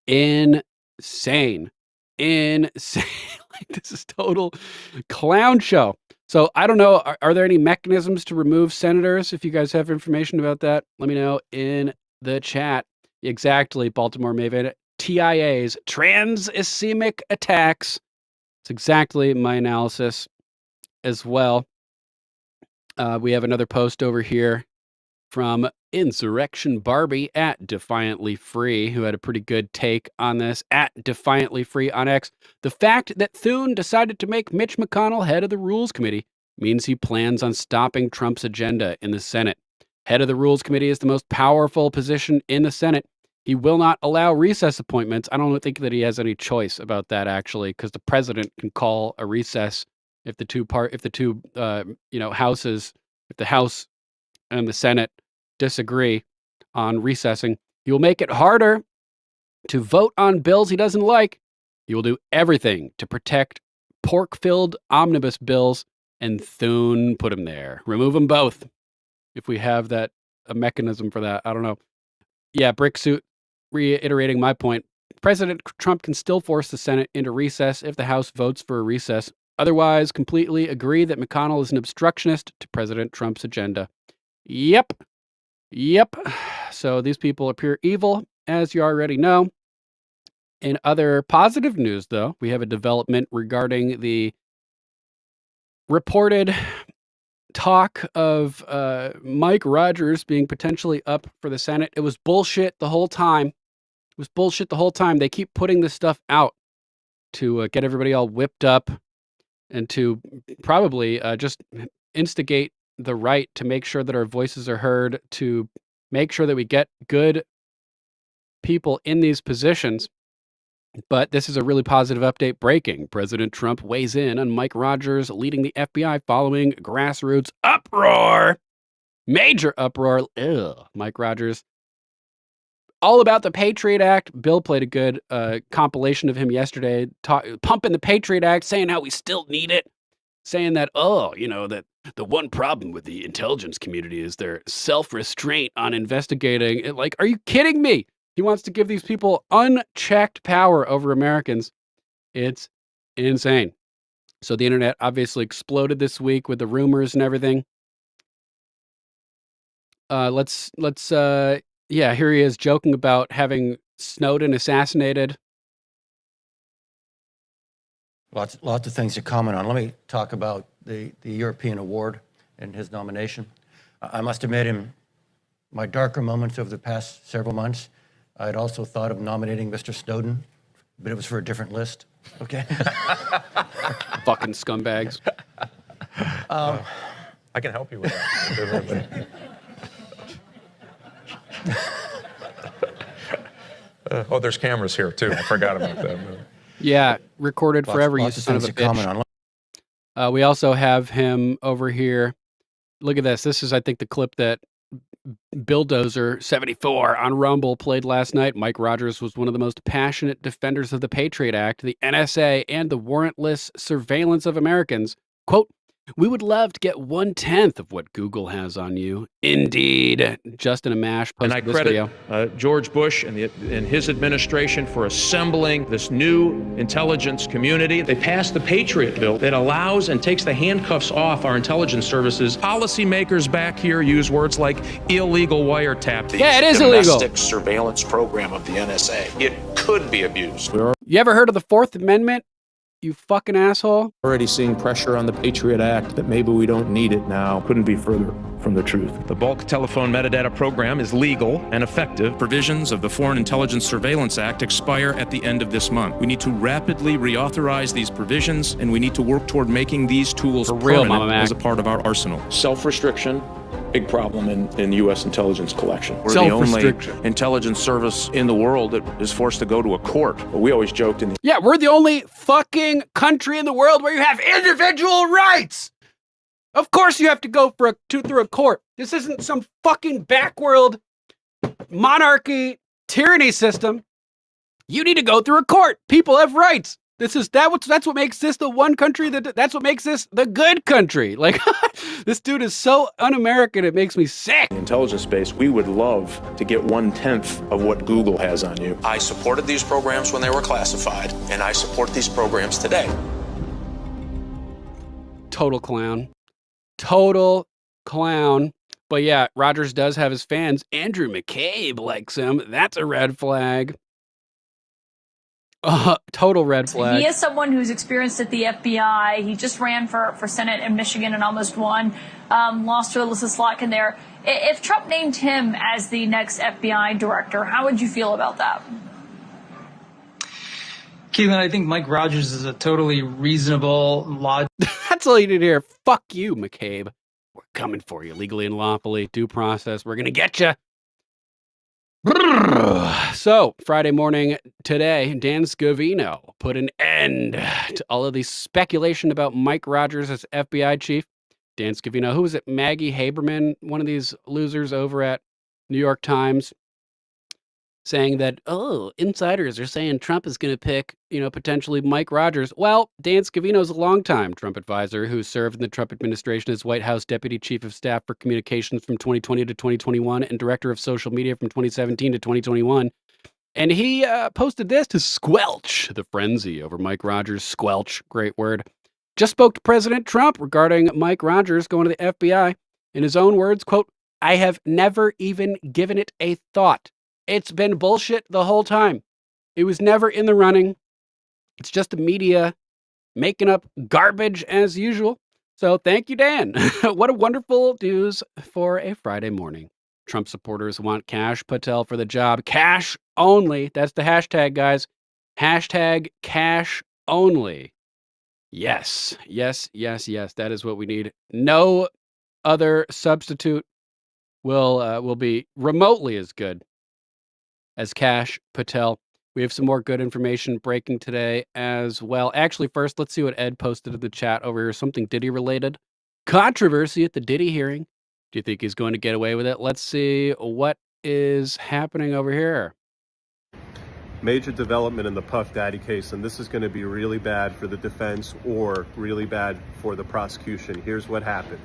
Insane. Like, this is total clown show. So I don't know. Are there any mechanisms to remove senators? If you guys have information about that, let me know in the chat. Exactly, Baltimore Maven. TIAs, trans-ischemic attacks. It's exactly my analysis as well. We have another post over here from Insurrection Barbie at Defiantly Free, who had a pretty good take on this, at Defiantly Free on X. The fact that Thune decided to make Mitch McConnell head of the Rules Committee means he plans on stopping Trump's agenda in the Senate. Head of the Rules Committee is the most powerful position in the Senate. He will not allow recess appointments. I don't think that he has any choice about that, actually, because the president can call a recess if the houses, if the House and the Senate disagree on recessing. He will make it harder to vote on bills he doesn't like. He will do everything to protect pork-filled omnibus bills, and Thune put him there. Remove them both. If we have a mechanism for that, I don't know. Yeah, Bricksuit reiterating my point. President Trump can still force the Senate into recess if the House votes for a recess. Otherwise, completely agree that McConnell is an obstructionist to President Trump's agenda. Yep. So these people appear evil, as you already know. In other positive news, though, we have a development regarding the reported talk of Mike Rogers being potentially up for the Senate. It was bullshit the whole time. They keep putting this stuff out to get everybody all whipped up and to probably just instigate the right to make sure that our voices are heard, to make sure that we get good people in these positions. But this is a really positive update. Breaking. President Trump weighs in on Mike Rogers leading the FBI following grassroots uproar. Major uproar. Mike Rogers. All about the Patriot Act. Bill played a good compilation of him yesterday, pumping the Patriot Act, saying how we still need it. Saying that, that the one problem with the intelligence community is their self-restraint on investigating. Like, are you kidding me? He wants to give these people unchecked power over Americans. It's insane. So the internet obviously exploded this week with the rumors and everything. Here he is joking about having Snowden assassinated. Lots of things to comment on. Let me talk about the European award and his nomination. I must admit, in my darker moments over the past several months, I had also thought of nominating Mr. Snowden, but it was for a different list. Okay. Fucking scumbags. I can help you with that. There's cameras here too. I forgot about that. Yeah, recorded forever, you son of a bitch. We also have him over here. Look at this. This is, I think, the clip that Billdozer74 on Rumble played last night. Mike Rogers was one of the most passionate defenders of the Patriot Act, the NSA, and the warrantless surveillance of Americans. Quote, we would love to get 1/10 of what Google has on you. Indeed. Justin Amash posted this video. And I credit George Bush and his administration for assembling this new intelligence community. They passed the Patriot Bill that allows and takes the handcuffs off our intelligence services. Policymakers back here use words like illegal wiretap. Yeah, it is illegal. Domestic surveillance program of the NSA. It could be abused. You ever heard of the Fourth Amendment? You fucking asshole. Already seeing pressure on the Patriot Act that maybe we don't need it now. Couldn't be further from the truth. The bulk telephone metadata program is legal and effective. Provisions of the Foreign Intelligence Surveillance Act expire at the end of this month. We need to rapidly reauthorize these provisions, and we need to work toward making these tools permanent as a part of our arsenal. Self-restriction big problem in U.S. intelligence collection. We're the only intelligence service in the world that is forced to go to a court. But we always joked in the... Yeah, we're the only fucking country in the world where you have individual rights. Of course you have to go through a court. This isn't some fucking backworld monarchy tyranny system. You need to go through a court. People have rights. That's what makes this the one country that's what makes this the good country. Like, this dude is so un-American, it makes me sick. In the intelligence space, we would love to get 1/10 of what Google has on you. I supported these programs when they were classified, and I support these programs today. Total clown. Total clown. But yeah, Rogers does have his fans. Andrew McCabe likes him. That's a red flag. Total red flag. He is someone who's experienced at the FBI. He just ran for Senate in Michigan and almost won. Lost to Alyssa Slotkin there. If Trump named him as the next FBI director, how would you feel about that? Caitlin, I think Mike Rogers is a totally reasonable That's all you need to hear. Fuck you, McCabe. We're coming for you legally and lawfully. Due process. We're going to get you. So, Friday morning today, Dan Scavino put an end to all of the speculation about Mike Rogers as FBI chief. Dan Scavino, who was it? Maggie Haberman, one of these losers over at New York Times, saying that, insiders are saying Trump is going to pick, potentially Mike Rogers. Well, Dan Scavino is a longtime Trump advisor who served in the Trump administration as White House Deputy Chief of Staff for Communications from 2020 to 2021 and Director of Social Media from 2017 to 2021. And he posted this to squelch the frenzy over Mike Rogers. Squelch, great word. Just spoke to President Trump regarding Mike Rogers going to the FBI. In his own words, quote, "I have never even given it a thought. It's been bullshit the whole time. It was never in the running. It's just the media making up garbage as usual." So thank you, Dan. What a wonderful news for a Friday morning. Trump supporters want Kash Patel for the job. Cash only. That's the hashtag, guys. Hashtag cash only. Yes, yes, yes, yes. That is what we need. No other substitute will be remotely as good as Kash Patel. We have some more good information breaking today as well. Actually, first, let's see what Ed posted in the chat over here. Something Diddy related. Controversy at the Diddy hearing. Do you think he's going to get away with it? Let's see what is happening over here. Major development in the Puff Daddy case, and this is going to be really bad for the defense or really bad for the prosecution. Here's what happened.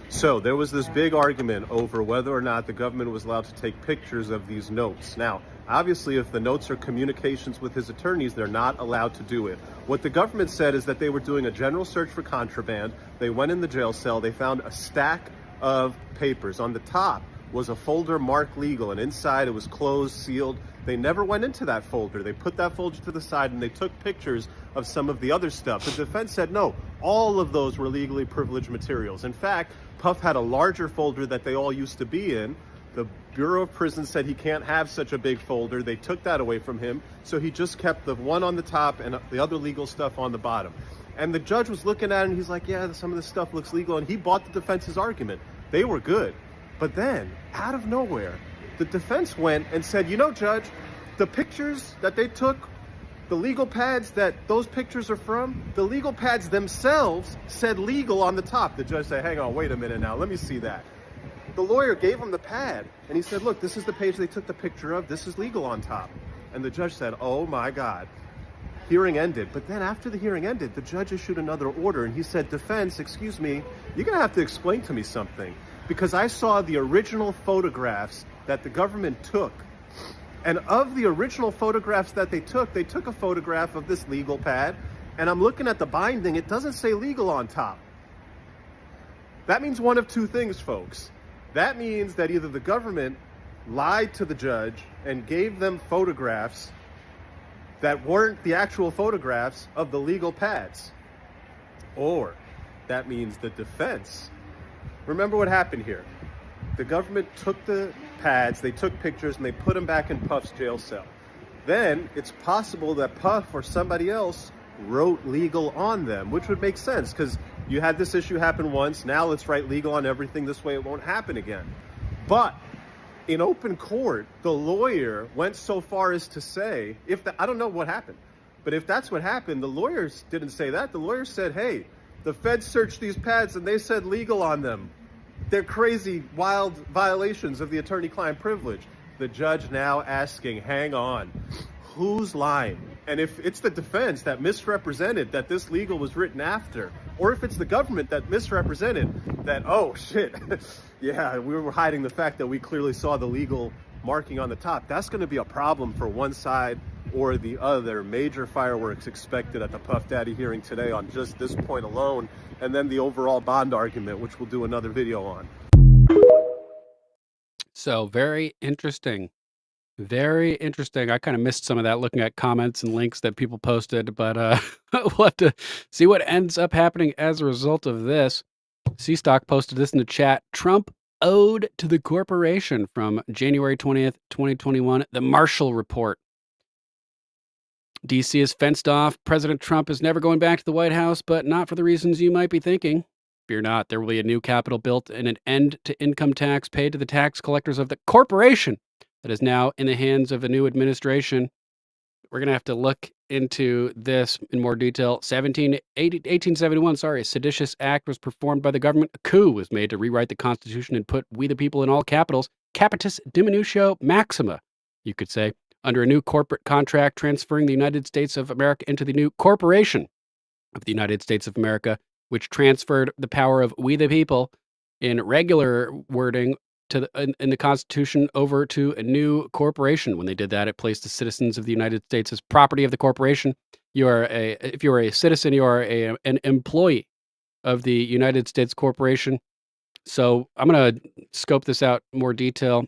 So there was this big argument over whether or not the government was allowed to take pictures of these notes. Now, obviously, if the notes are communications with his attorneys, they're not allowed to do it. What the government said is that they were doing a general search for contraband. They went in the jail cell. They found a stack of papers. On the top was a folder marked legal, and inside it was closed, sealed. They never went into that folder. They put that folder to the side and they took pictures of some of the other stuff. The defense said no, all of those were legally privileged materials. In fact, Puff had a larger folder that they all used to be in. The Bureau of Prisons said he can't have such a big folder. They took that away from him. So he just kept the one on the top and the other legal stuff on the bottom. And the judge was looking at it and he's like, yeah, some of this stuff looks legal. And he bought the defense's argument. They were good. But then, out of nowhere, the defense went and said, Judge, the pictures that they took, the legal pads that those pictures are from, the legal pads themselves said legal on the top. The judge said, hang on, wait a minute now, let me see that. The lawyer gave him the pad, and he said, look, this is the page they took the picture of, this is legal on top. And the judge said, oh my God. Hearing ended. But then after the hearing ended, the judge issued another order, and he said, defense, excuse me, you're going to have to explain to me something. Because I saw the original photographs that the government took. And of the original photographs that they took a photograph of this legal pad. And I'm looking at the binding, it doesn't say legal on top. That means one of two things, folks. That means that either the government lied to the judge and gave them photographs that weren't the actual photographs of the legal pads. Or that means the defense. Remember what happened here. The government took the pads, they took pictures, and they put them back in Puff's jail cell. Then it's possible that Puff or somebody else wrote legal on them, which would make sense because You had this issue happen once. Now let's write legal on everything. This way it won't happen again. But in open court, the lawyer went so far as to say, I don't know what happened, but if that's what happened, the lawyers didn't say that. The lawyers said, hey, the feds searched these pads and they said legal on them. They're crazy, wild violations of the attorney-client privilege. The judge now asking, hang on, who's lying? And if it's the defense that misrepresented that this legal was written after, or if it's the government that misrepresented that, oh shit, yeah, we were hiding the fact that we clearly saw the legal marking on the top, that's going to be a problem for one side or the other. Major fireworks expected at the Puff Daddy hearing today on just this point alone, and then the overall bond argument, which we'll do another video on. So very interesting. Very interesting. I kind of missed some of that looking at comments and links that people posted, but we'll have to see what ends up happening as a result of this. C-Stock posted this in the chat. Trump owed to the corporation from January 20th, 2021, the Marshall Report. DC is fenced off. President Trump is never going back to the White House, but not for the reasons you might be thinking. Fear not, there will be a new Capitol built and an end to income tax paid to the tax collectors of the corporation that is now in the hands of a new administration. We're going to have to look into this in more detail. 1871, a seditious act was performed by the government. A coup was made to rewrite the Constitution and put we the people in all capitals. Capitis diminutio maxima, you could say, under a new corporate contract transferring the United States of America into the new corporation of the United States of America, which transferred the power of we the people in regular wording in the Constitution over to a new corporation. When they did that, it placed the citizens of the United States as property of the corporation. If you are a citizen, you are an employee of the United States corporation. So I'm going to scope this out in more detail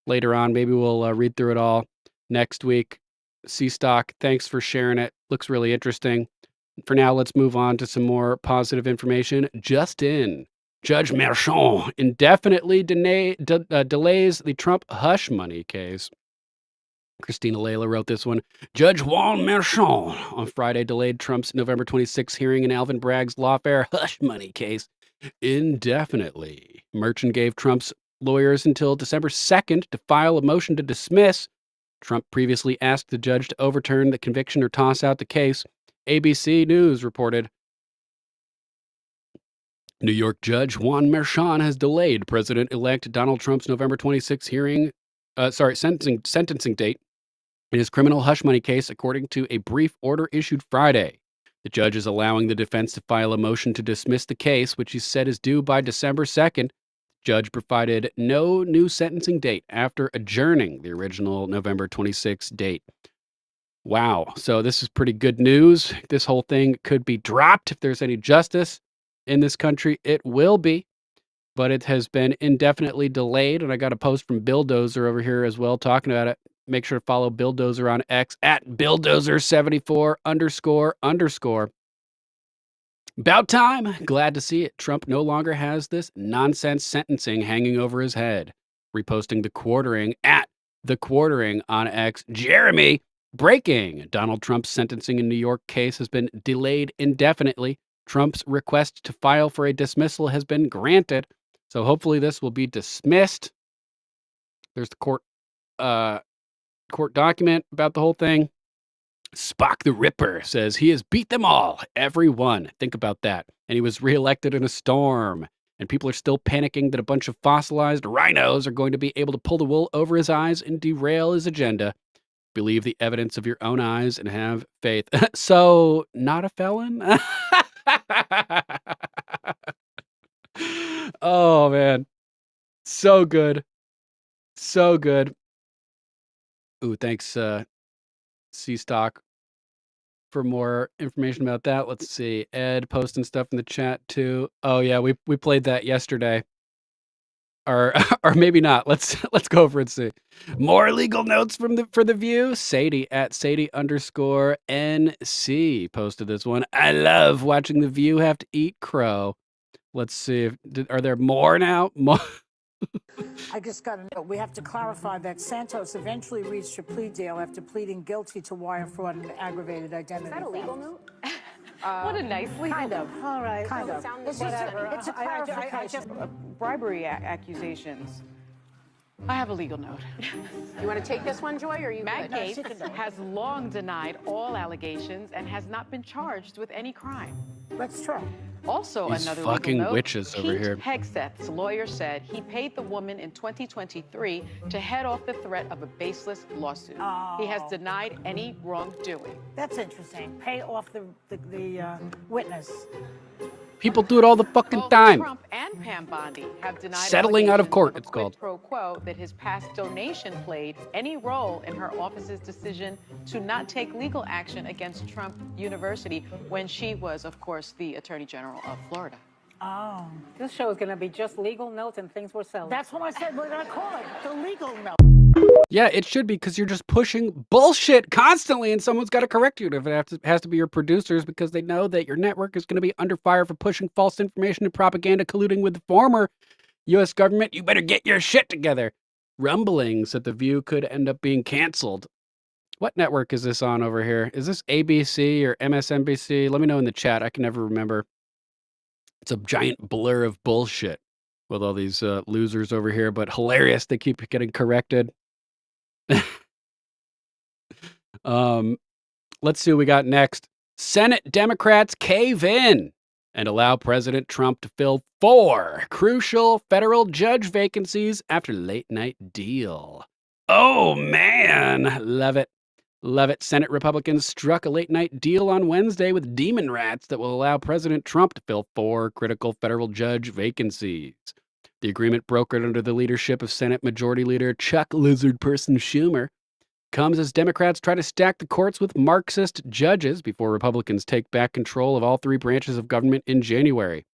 later on. Maybe we'll read through it all next week. C-Stock, thanks for sharing it. Looks really interesting. For now, let's move on to some more positive information. Just in. Judge Merchan indefinitely delays the Trump hush money case. Christina Layla wrote this one. Judge Juan Merchan on Friday delayed Trump's November 26 hearing in Alvin Bragg's lawfare hush money case indefinitely. Merchan gave Trump's lawyers until December 2nd to file a motion to dismiss. Trump previously asked the judge to overturn the conviction or toss out the case. ABC News reported. New York Judge Juan Merchan has delayed President-elect Donald Trump's November 26 sentencing date in his criminal hush money case, according to a brief order issued Friday. The judge is allowing the defense to file a motion to dismiss the case, which he said is due by December 2nd. The judge provided no new sentencing date after adjourning the original November 26 date. Wow. So this is pretty good news. This whole thing could be dropped if there's any justice in this country. It will be, but it has been indefinitely delayed. And I got a post from Billdozer over here as well talking about it. Make sure to follow Billdozer on X at Billdozer74__. About time. Glad to see it. Trump no longer has this nonsense sentencing hanging over his head. Reposting the quartering at the quartering on X. Jeremy, breaking. Donald Trump's sentencing in New York case has been delayed indefinitely. Trump's request to file for a dismissal has been granted. So hopefully this will be dismissed. There's the court document about the whole thing. Spock the Ripper says he has beat them all, every one. Think about that. And he was reelected in a storm. And people are still panicking that a bunch of fossilized rhinos are going to be able to pull the wool over his eyes and derail his agenda. Believe the evidence of your own eyes and have faith. So, not a felon? Oh, man. So good. So good. Ooh, thanks, C-Stock, for more information about that. Let's see. Ed posting stuff in the chat, too. Oh, yeah, we played that yesterday. Or maybe not. Let's go over and see. More legal notes for the View. Sadie at Sadie_NC posted this one. I love watching the View have to eat crow. Let's see. Are there more now? More. I just got to know. We have to clarify that Santos eventually reached a plea deal after pleading guilty to wire fraud and aggravated identity. Is that a legal note? What a nice legal Kind of. All right. Kind of. It's just it's a clarification. Bribery accusations. I have a legal note. You want to take this one, Joy, or are you Matt good? Gaetz has long denied all allegations and has not been charged with any crime. That's true. Also, These another fucking legal note, witches over Pete here. Hegseth's lawyer said he paid the woman in 2023 to head off the threat of a baseless lawsuit. He has denied any wrongdoing. That's interesting. Pay off the witness. People do it all the fucking Both time. Trump and Pam Bondi have denied Settling out of allegations court, a it's quid called. pro quo that his past donation played any role in her office's decision to not take legal action against Trump University when she was, of course, the Attorney General of Florida. Oh. This show is going to be just legal notes and things we're selling. That's what I said we're going to call it. The legal note. Yeah, it should be, because you're just pushing bullshit constantly, and someone's got to correct you. If it has to be your producers, because they know that your network is going to be under fire for pushing false information and propaganda, colluding with the former U.S. government. You better get your shit together. Rumblings that The View could end up being canceled. What network is this on over here? Is this ABC or MSNBC? Let me know in the chat. I can never remember. It's a giant blur of bullshit with all these losers over here, but hilarious. They keep getting corrected. Let's see what we got next. Senate Democrats cave in and allow President Trump to fill 4 crucial federal judge vacancies after late night deal. Oh man, love it. Love it. Senate Republicans struck a late night deal on Wednesday with demon rats that will allow President Trump to fill 4 critical federal judge vacancies. The agreement, brokered under the leadership of Senate Majority Leader Chuck Lizard Person Schumer, comes as Democrats try to stack the courts with Marxist judges before Republicans take back control of all 3 branches of government in January.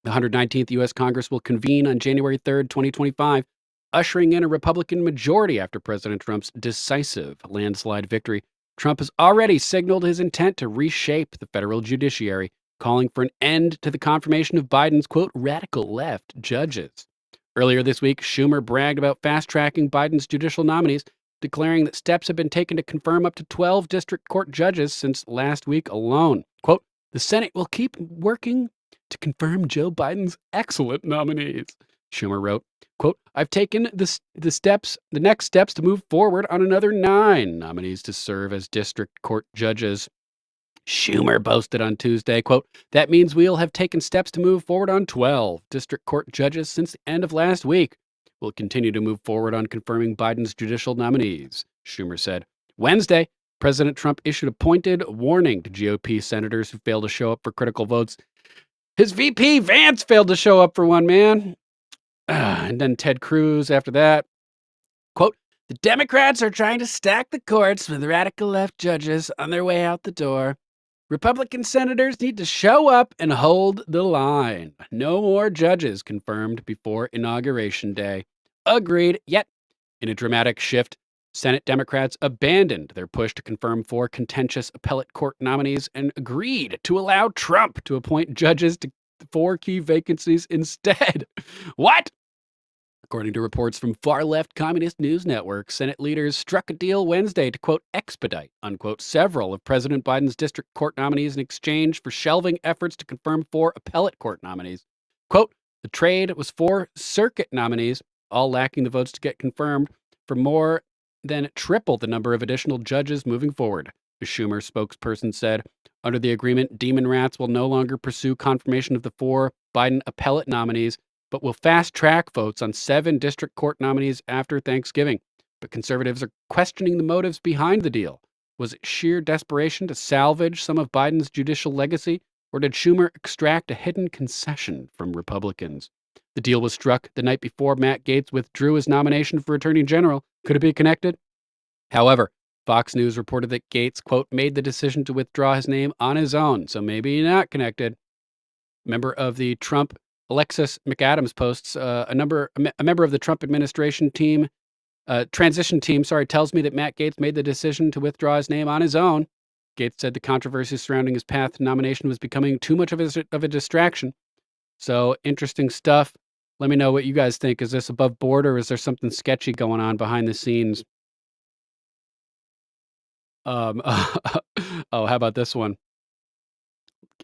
The 119th U.S. Congress will convene on January 3rd, 2025, ushering in a Republican majority after President Trump's decisive landslide victory. Trump has already signaled his intent to reshape the federal judiciary, calling for an end to the confirmation of Biden's, quote, radical left judges. Earlier this week, Schumer bragged about fast-tracking Biden's judicial nominees, declaring that steps have been taken to confirm up to 12 district court judges since last week alone. Quote, the Senate will keep working to confirm Joe Biden's excellent nominees, Schumer wrote. Quote, I've taken the next steps to move forward on another 9 nominees to serve as district court judges. Schumer boasted on Tuesday, quote, that means we'll have taken steps to move forward on 12 district court judges since the end of last week. We'll continue to move forward on confirming Biden's judicial nominees, Schumer said. Wednesday, President Trump issued a pointed warning to GOP senators who failed to show up for critical votes. His VP Vance failed to show up for one, man. And then Ted Cruz after that. Quote, the Democrats are trying to stack the courts with radical left judges on their way out the door. Republican senators need to show up and hold the line. No more judges confirmed before Inauguration Day. Agreed. Yet, in a dramatic shift, Senate Democrats abandoned their push to confirm 4 contentious appellate court nominees and agreed to allow Trump to appoint judges to 4 key vacancies instead. What? According to reports from far-left communist news networks, Senate leaders struck a deal Wednesday to, quote, expedite, unquote, several of President Biden's district court nominees in exchange for shelving efforts to confirm 4 appellate court nominees. Quote, the trade was 4 circuit nominees, all lacking the votes to get confirmed, for more than triple the number of additional judges moving forward. A Schumer spokesperson said, under the agreement, demon rats will no longer pursue confirmation of the 4 Biden appellate nominees, but will fast-track votes on 7 district court nominees after Thanksgiving. But conservatives are questioning the motives behind the deal. Was it sheer desperation to salvage some of Biden's judicial legacy, or did Schumer extract a hidden concession from Republicans? The deal was struck the night before Matt Gaetz withdrew his nomination for Attorney General. Could it be connected? However, Fox News reported that Gaetz, quote, made the decision to withdraw his name on his own, so maybe not connected. Member of the Trump Alexis McAdams posts, a member of the Trump administration team, transition team, tells me that Matt Gaetz made the decision to withdraw his name on his own. Gaetz said the controversy surrounding his path to nomination was becoming too much of a distraction. So, interesting stuff. Let me know what you guys think. Is this above board, or is there something sketchy going on behind the scenes? Oh, how about this one?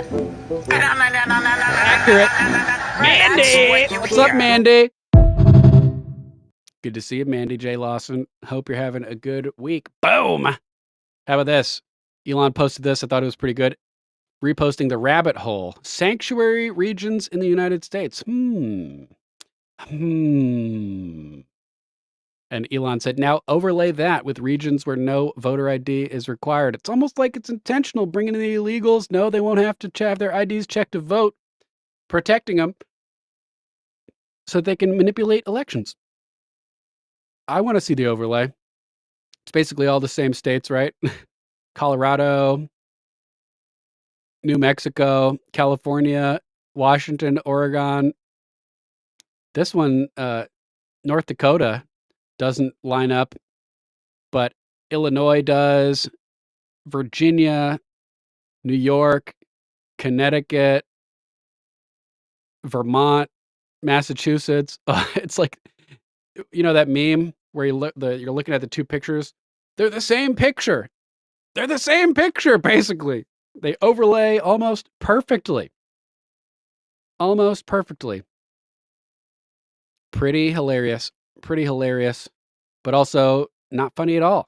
Accurate. Mandy! What's up, Mandy? Good to see you, Mandy J. Lawson. Hope you're having a good week. Boom! How about this? Elon posted this. I thought it was pretty good. Reposting the rabbit hole. Sanctuary regions in the United States. And Elon said, now overlay that with regions where no voter ID is required. It's almost like it's intentional, bringing in the illegals. No, they won't have to have their IDs checked to vote, protecting them so they can manipulate elections. I want to see the overlay. It's basically all the same states, right? Colorado, New Mexico, California, Washington, Oregon. This one, North Dakota, doesn't line up, but Illinois does, Virginia, New York, Connecticut, Vermont, Massachusetts. It's like, you know that meme where you're looking at the two pictures? They're the same picture. They're the same picture, basically. They overlay almost perfectly. Almost perfectly. Pretty hilarious. Pretty hilarious. But also not funny at all.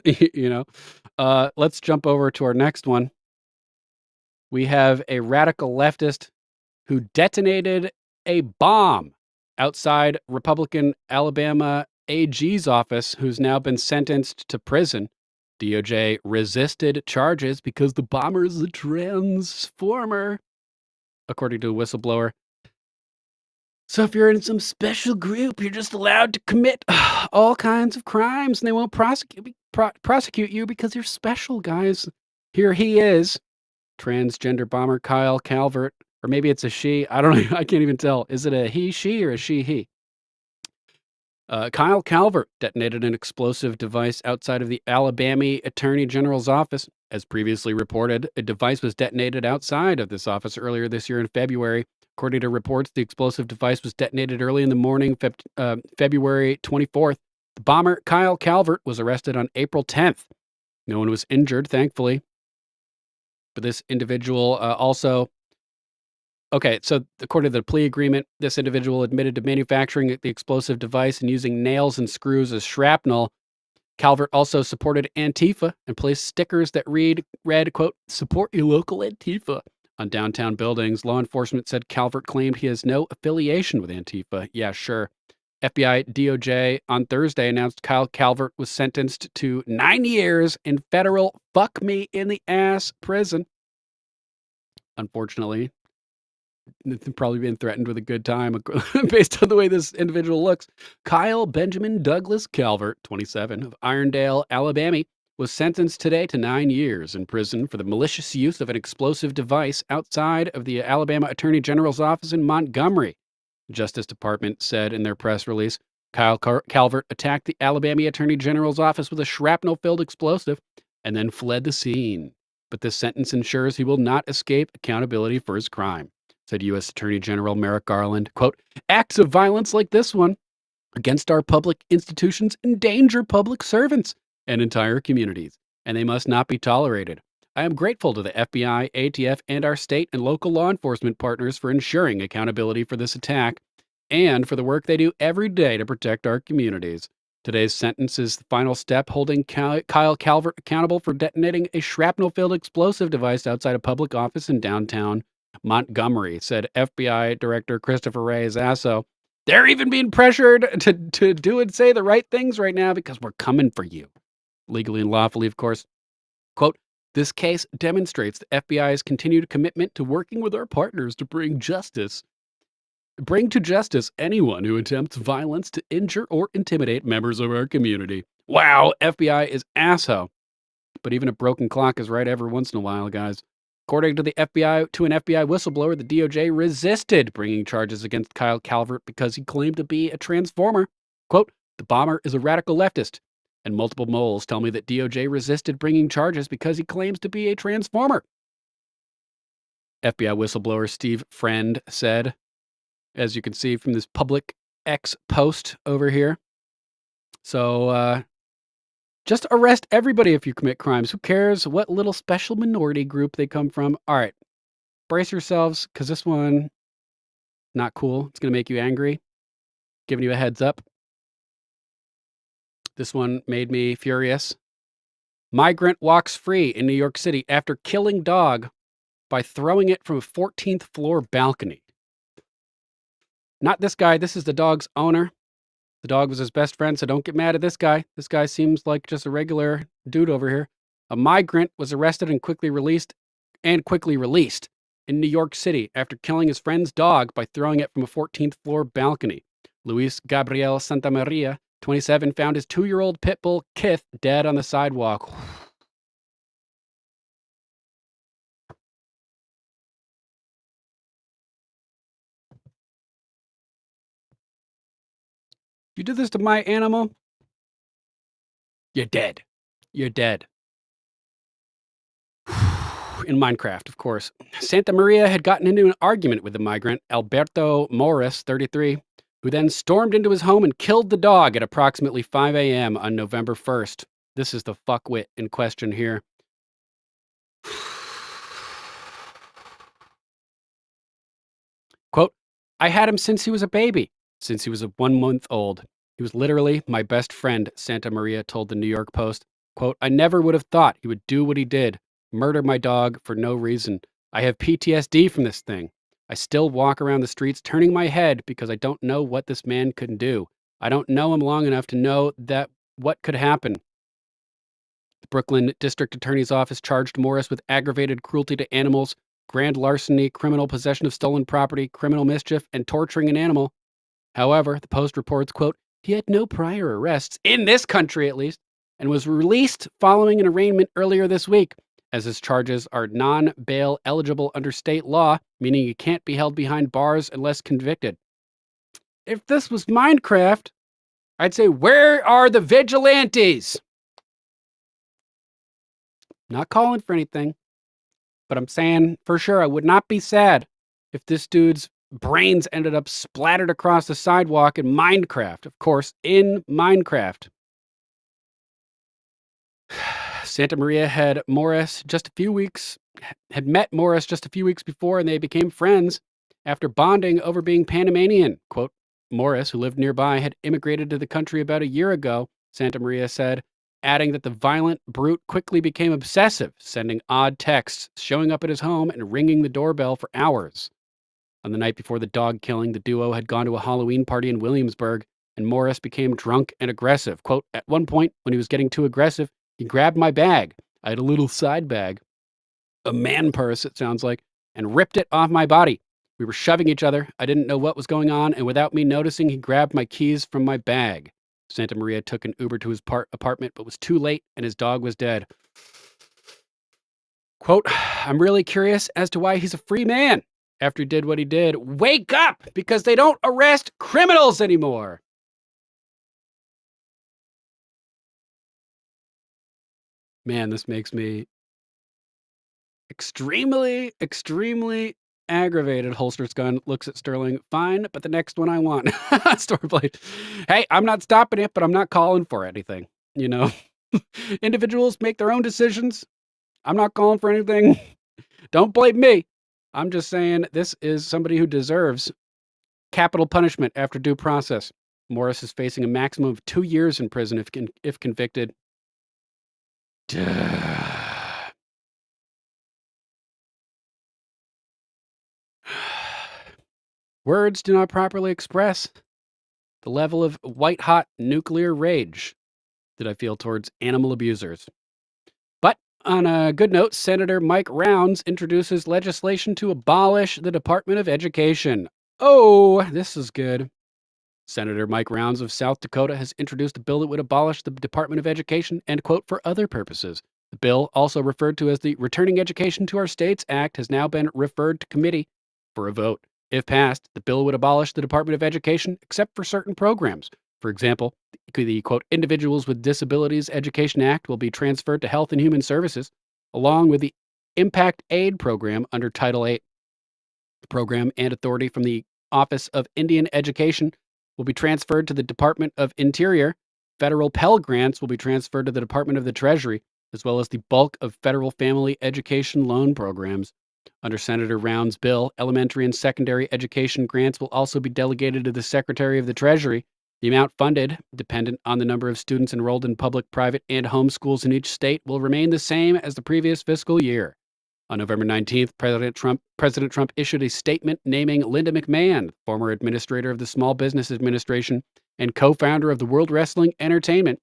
You know? Let's jump over to our next one. We have a radical leftist who detonated a bomb outside Republican Alabama AG's office, who's now been sentenced to prison. DOJ resisted charges because the bomber is a transformer, according to a whistleblower. So if you're in some special group, you're just allowed to commit all kinds of crimes, and they won't prosecute you because you're special, guys. Here he is, transgender bomber Kyle Calvert, or maybe it's a she. I don't know. I can't even tell. Is it a he, she, or a she, he? Kyle Calvert detonated an explosive device outside of the Alabama Attorney General's office. As previously reported, a device was detonated outside of this office earlier this year in February. According to reports, the explosive device was detonated early in the morning, February 24th. The bomber, Kyle Calvert, was arrested on April 10th. No one was injured, thankfully. But this individual also... Okay, so according to the plea agreement, this individual admitted to manufacturing the explosive device and using nails and screws as shrapnel. Calvert also supported Antifa and placed stickers that read, quote, "Support your local Antifa," on downtown buildings. Law enforcement said Calvert claimed he has no affiliation with Antifa. Yeah, sure. FBI DOJ on Thursday announced Kyle Calvert was sentenced to 9 years in federal fuck-me-in-the-ass prison. Unfortunately, probably been threatened with a good time based on the way this individual looks. Kyle Benjamin Douglas Calvert, 27, of Irondale, Alabama, was sentenced today to 9 years in prison for the malicious use of an explosive device outside of the Alabama Attorney General's office in Montgomery. The Justice Department said in their press release, Kyle Calvert attacked the Alabama Attorney General's office with a shrapnel-filled explosive and then fled the scene. But this sentence ensures he will not escape accountability for his crime, said U.S. Attorney General Merrick Garland. Quote, "Acts of violence like this one against our public institutions endanger public servants and entire communities, and they must not be tolerated. I am grateful to the FBI, ATF, and our state and local law enforcement partners for ensuring accountability for this attack and for the work they do every day to protect our communities. Today's sentence is the final step holding Kyle Calvert accountable for detonating a shrapnel-filled explosive device outside a public office in downtown Montgomery," said FBI Director Christopher Ray Zasso. "They're even being pressured to do and say the right things right now because we're coming for you." Legally and lawfully, of course. Quote, "This case demonstrates the FBI's continued commitment to working with our partners to bring to justice anyone who attempts violence to injure or intimidate members of our community." Wow, FBI is asshole. But even a broken clock is right every once in a while, guys. According to an FBI whistleblower, the DOJ resisted bringing charges against Kyle Calvert because he claimed to be a transformer. Quote, "The bomber is a radical leftist, and multiple moles tell me that DOJ resisted bringing charges because he claims to be a transformer." FBI whistleblower Steve Friend said, as you can see from this public X post over here. So, just arrest everybody if you commit crimes. Who cares what little special minority group they come from? All right, brace yourselves, because this one, not cool. It's going to make you angry. Giving you a heads up. This one made me furious. Migrant walks free in New York City after killing dog by throwing it from a 14th floor balcony. Not this guy. This is the dog's owner. The dog was his best friend, so don't get mad at this guy. This guy seems like just a regular dude over here. A migrant was arrested and quickly released in New York City after killing his friend's dog by throwing it from a 14th floor balcony. Luis Gabriel Santamaria, 27, found his 2-year-old pit bull Kith dead on the sidewalk. You did this to my animal? You're dead. You're dead. In Minecraft, of course. Santa Maria had gotten into an argument with the migrant, Alberto Morris, 33, who then stormed into his home and killed the dog at approximately 5 a.m. on November 1st. This is the fuckwit in question here. Quote, "I had him since he was a baby, since he was 1 month old. He was literally my best friend," Santa Maria told the New York Post. Quote, "I never would have thought he would do what he did, murder my dog for no reason. I have PTSD from this thing. I still walk around the streets turning my head because I don't know what this man could do. I don't know him long enough to know that what could happen." The Brooklyn District Attorney's Office charged Morris with aggravated cruelty to animals, grand larceny, criminal possession of stolen property, criminal mischief, and torturing an animal. However, the Post reports, quote, "He had no prior arrests, in this country at least, and was released following an arraignment earlier this week, as his charges are non-bail eligible under state law, meaning he can't be held behind bars unless convicted." If this was Minecraft, I'd say, where are the vigilantes? Not calling for anything, but I'm saying for sure I would not be sad if this dude's brains ended up splattered across the sidewalk in Minecraft. Of course, in Minecraft. Santa Maria had met Morris just a few weeks before, and they became friends after bonding over being Panamanian. Quote, Morris, who lived nearby, had immigrated to the country about a year ago, Santa Maria said, adding that the violent brute quickly became obsessive, sending odd texts, showing up at his home, and ringing the doorbell for hours. On the night before the dog killing, the duo had gone to a Halloween party in Williamsburg, and Morris became drunk and aggressive. Quote, at one point, when he was getting too aggressive, he grabbed my bag. I had a little side bag, a man purse, it sounds like, and ripped it off my body. We were shoving each other. I didn't know what was going on, and without me noticing, he grabbed my keys from my bag. Santa Maria took an Uber to his apartment, but was too late, and his dog was dead. Quote, I'm really curious as to why he's a free man after he did what he did. Wake up, because they don't arrest criminals anymore. Man, this makes me extremely, extremely aggravated. Holsters gun, looks at Sterling. Fine, but the next one I want. Storyblade. Hey, I'm not stopping it, but I'm not calling for anything. You know, individuals make their own decisions. I'm not calling for anything. Don't blame me. I'm just saying this is somebody who deserves capital punishment after due process. Morris is facing a maximum of 2 years in prison if convicted. Words do not properly express the level of white-hot nuclear rage that I feel towards animal abusers. But on a good note, Senator Mike Rounds introduces legislation to abolish the Department of Education. Oh, this is good. Senator Mike Rounds of South Dakota has introduced a bill that would abolish the Department of Education and, quote, for other purposes. The bill, also referred to as the Returning Education to Our States Act, has now been referred to committee for a vote. If passed, the bill would abolish the Department of Education except for certain programs. For example, the, quote, Individuals with Disabilities Education Act will be transferred to Health and Human Services, along with the Impact Aid program under Title VIII. The program and authority from the Office of Indian Education will be transferred to the Department of Interior. Federal Pell Grants will be transferred to the Department of the Treasury, as well as the bulk of federal family education loan programs. Under Senator Rounds' bill, elementary and secondary education grants will also be delegated to the Secretary of the Treasury. The amount funded, dependent on the number of students enrolled in public, private, and home schools in each state, will remain the same as the previous fiscal year. On November 19th, President Trump issued a statement naming Linda McMahon, former administrator of the Small Business Administration and co-founder of the World Wrestling Entertainment,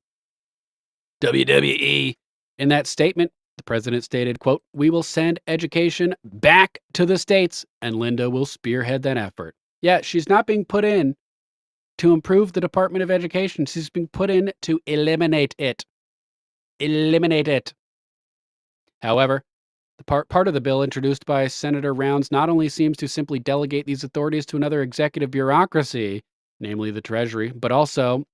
WWE. In that statement, the president stated, quote, we will send education back to the states, and Linda will spearhead that effort. Yeah, she's not being put in to improve the Department of Education. She's being put in to eliminate it. Eliminate it. However, the part of the bill introduced by Senator Rounds not only seems to simply delegate these authorities to another executive bureaucracy, namely the Treasury, but it also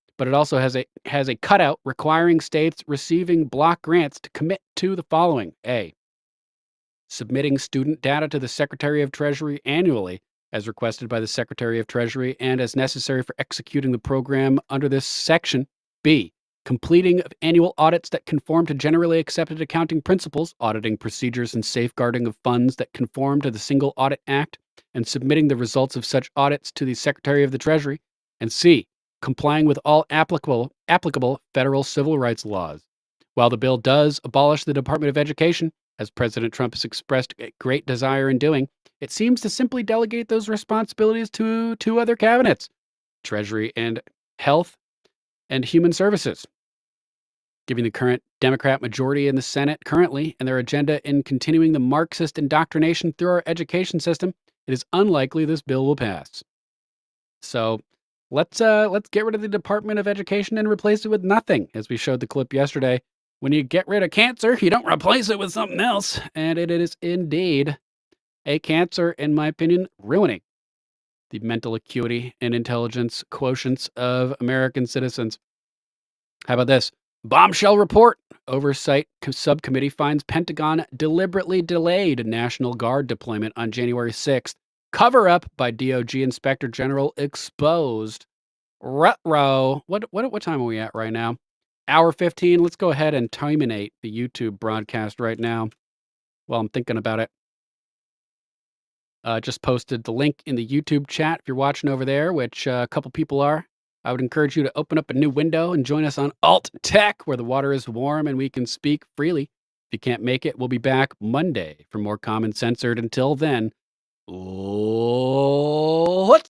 has a cutout requiring states receiving block grants to commit to the following. A, submitting student data to the Secretary of Treasury annually, as requested by the Secretary of Treasury and as necessary for executing the program under this section. B, completing of annual audits that conform to generally accepted accounting principles, auditing procedures and safeguarding of funds that conform to the Single Audit Act, and submitting the results of such audits to the Secretary of the Treasury. And C, complying with all applicable federal civil rights laws. While the bill does abolish the Department of Education, as President Trump has expressed a great desire in doing, it seems to simply delegate those responsibilities to two other cabinets, Treasury and Health and Human Services. Given the current Democrat majority in the Senate currently and their agenda in continuing the Marxist indoctrination through our education system, it is unlikely this bill will pass. So let's get rid of the Department of Education and replace it with nothing, as we showed the clip yesterday. When you get rid of cancer, you don't replace it with something else, and it is indeed a cancer, in my opinion, ruining the mental acuity and intelligence quotients of American citizens. How about this? Bombshell report. Oversight subcommittee finds Pentagon deliberately delayed National Guard deployment on January 6th. Cover up by DOGE Inspector General exposed. Ruh-roh. What time are we at right now? Hour 15. Let's go ahead and terminate the YouTube broadcast right now while I'm thinking about it. Just posted the link in the YouTube chat if you're watching over there, which a couple people are. I would encourage you to open up a new window and join us on Alt Tech, where the water is warm and we can speak freely. If you can't make it, we'll be back Monday for more Common Censored. Until then, let's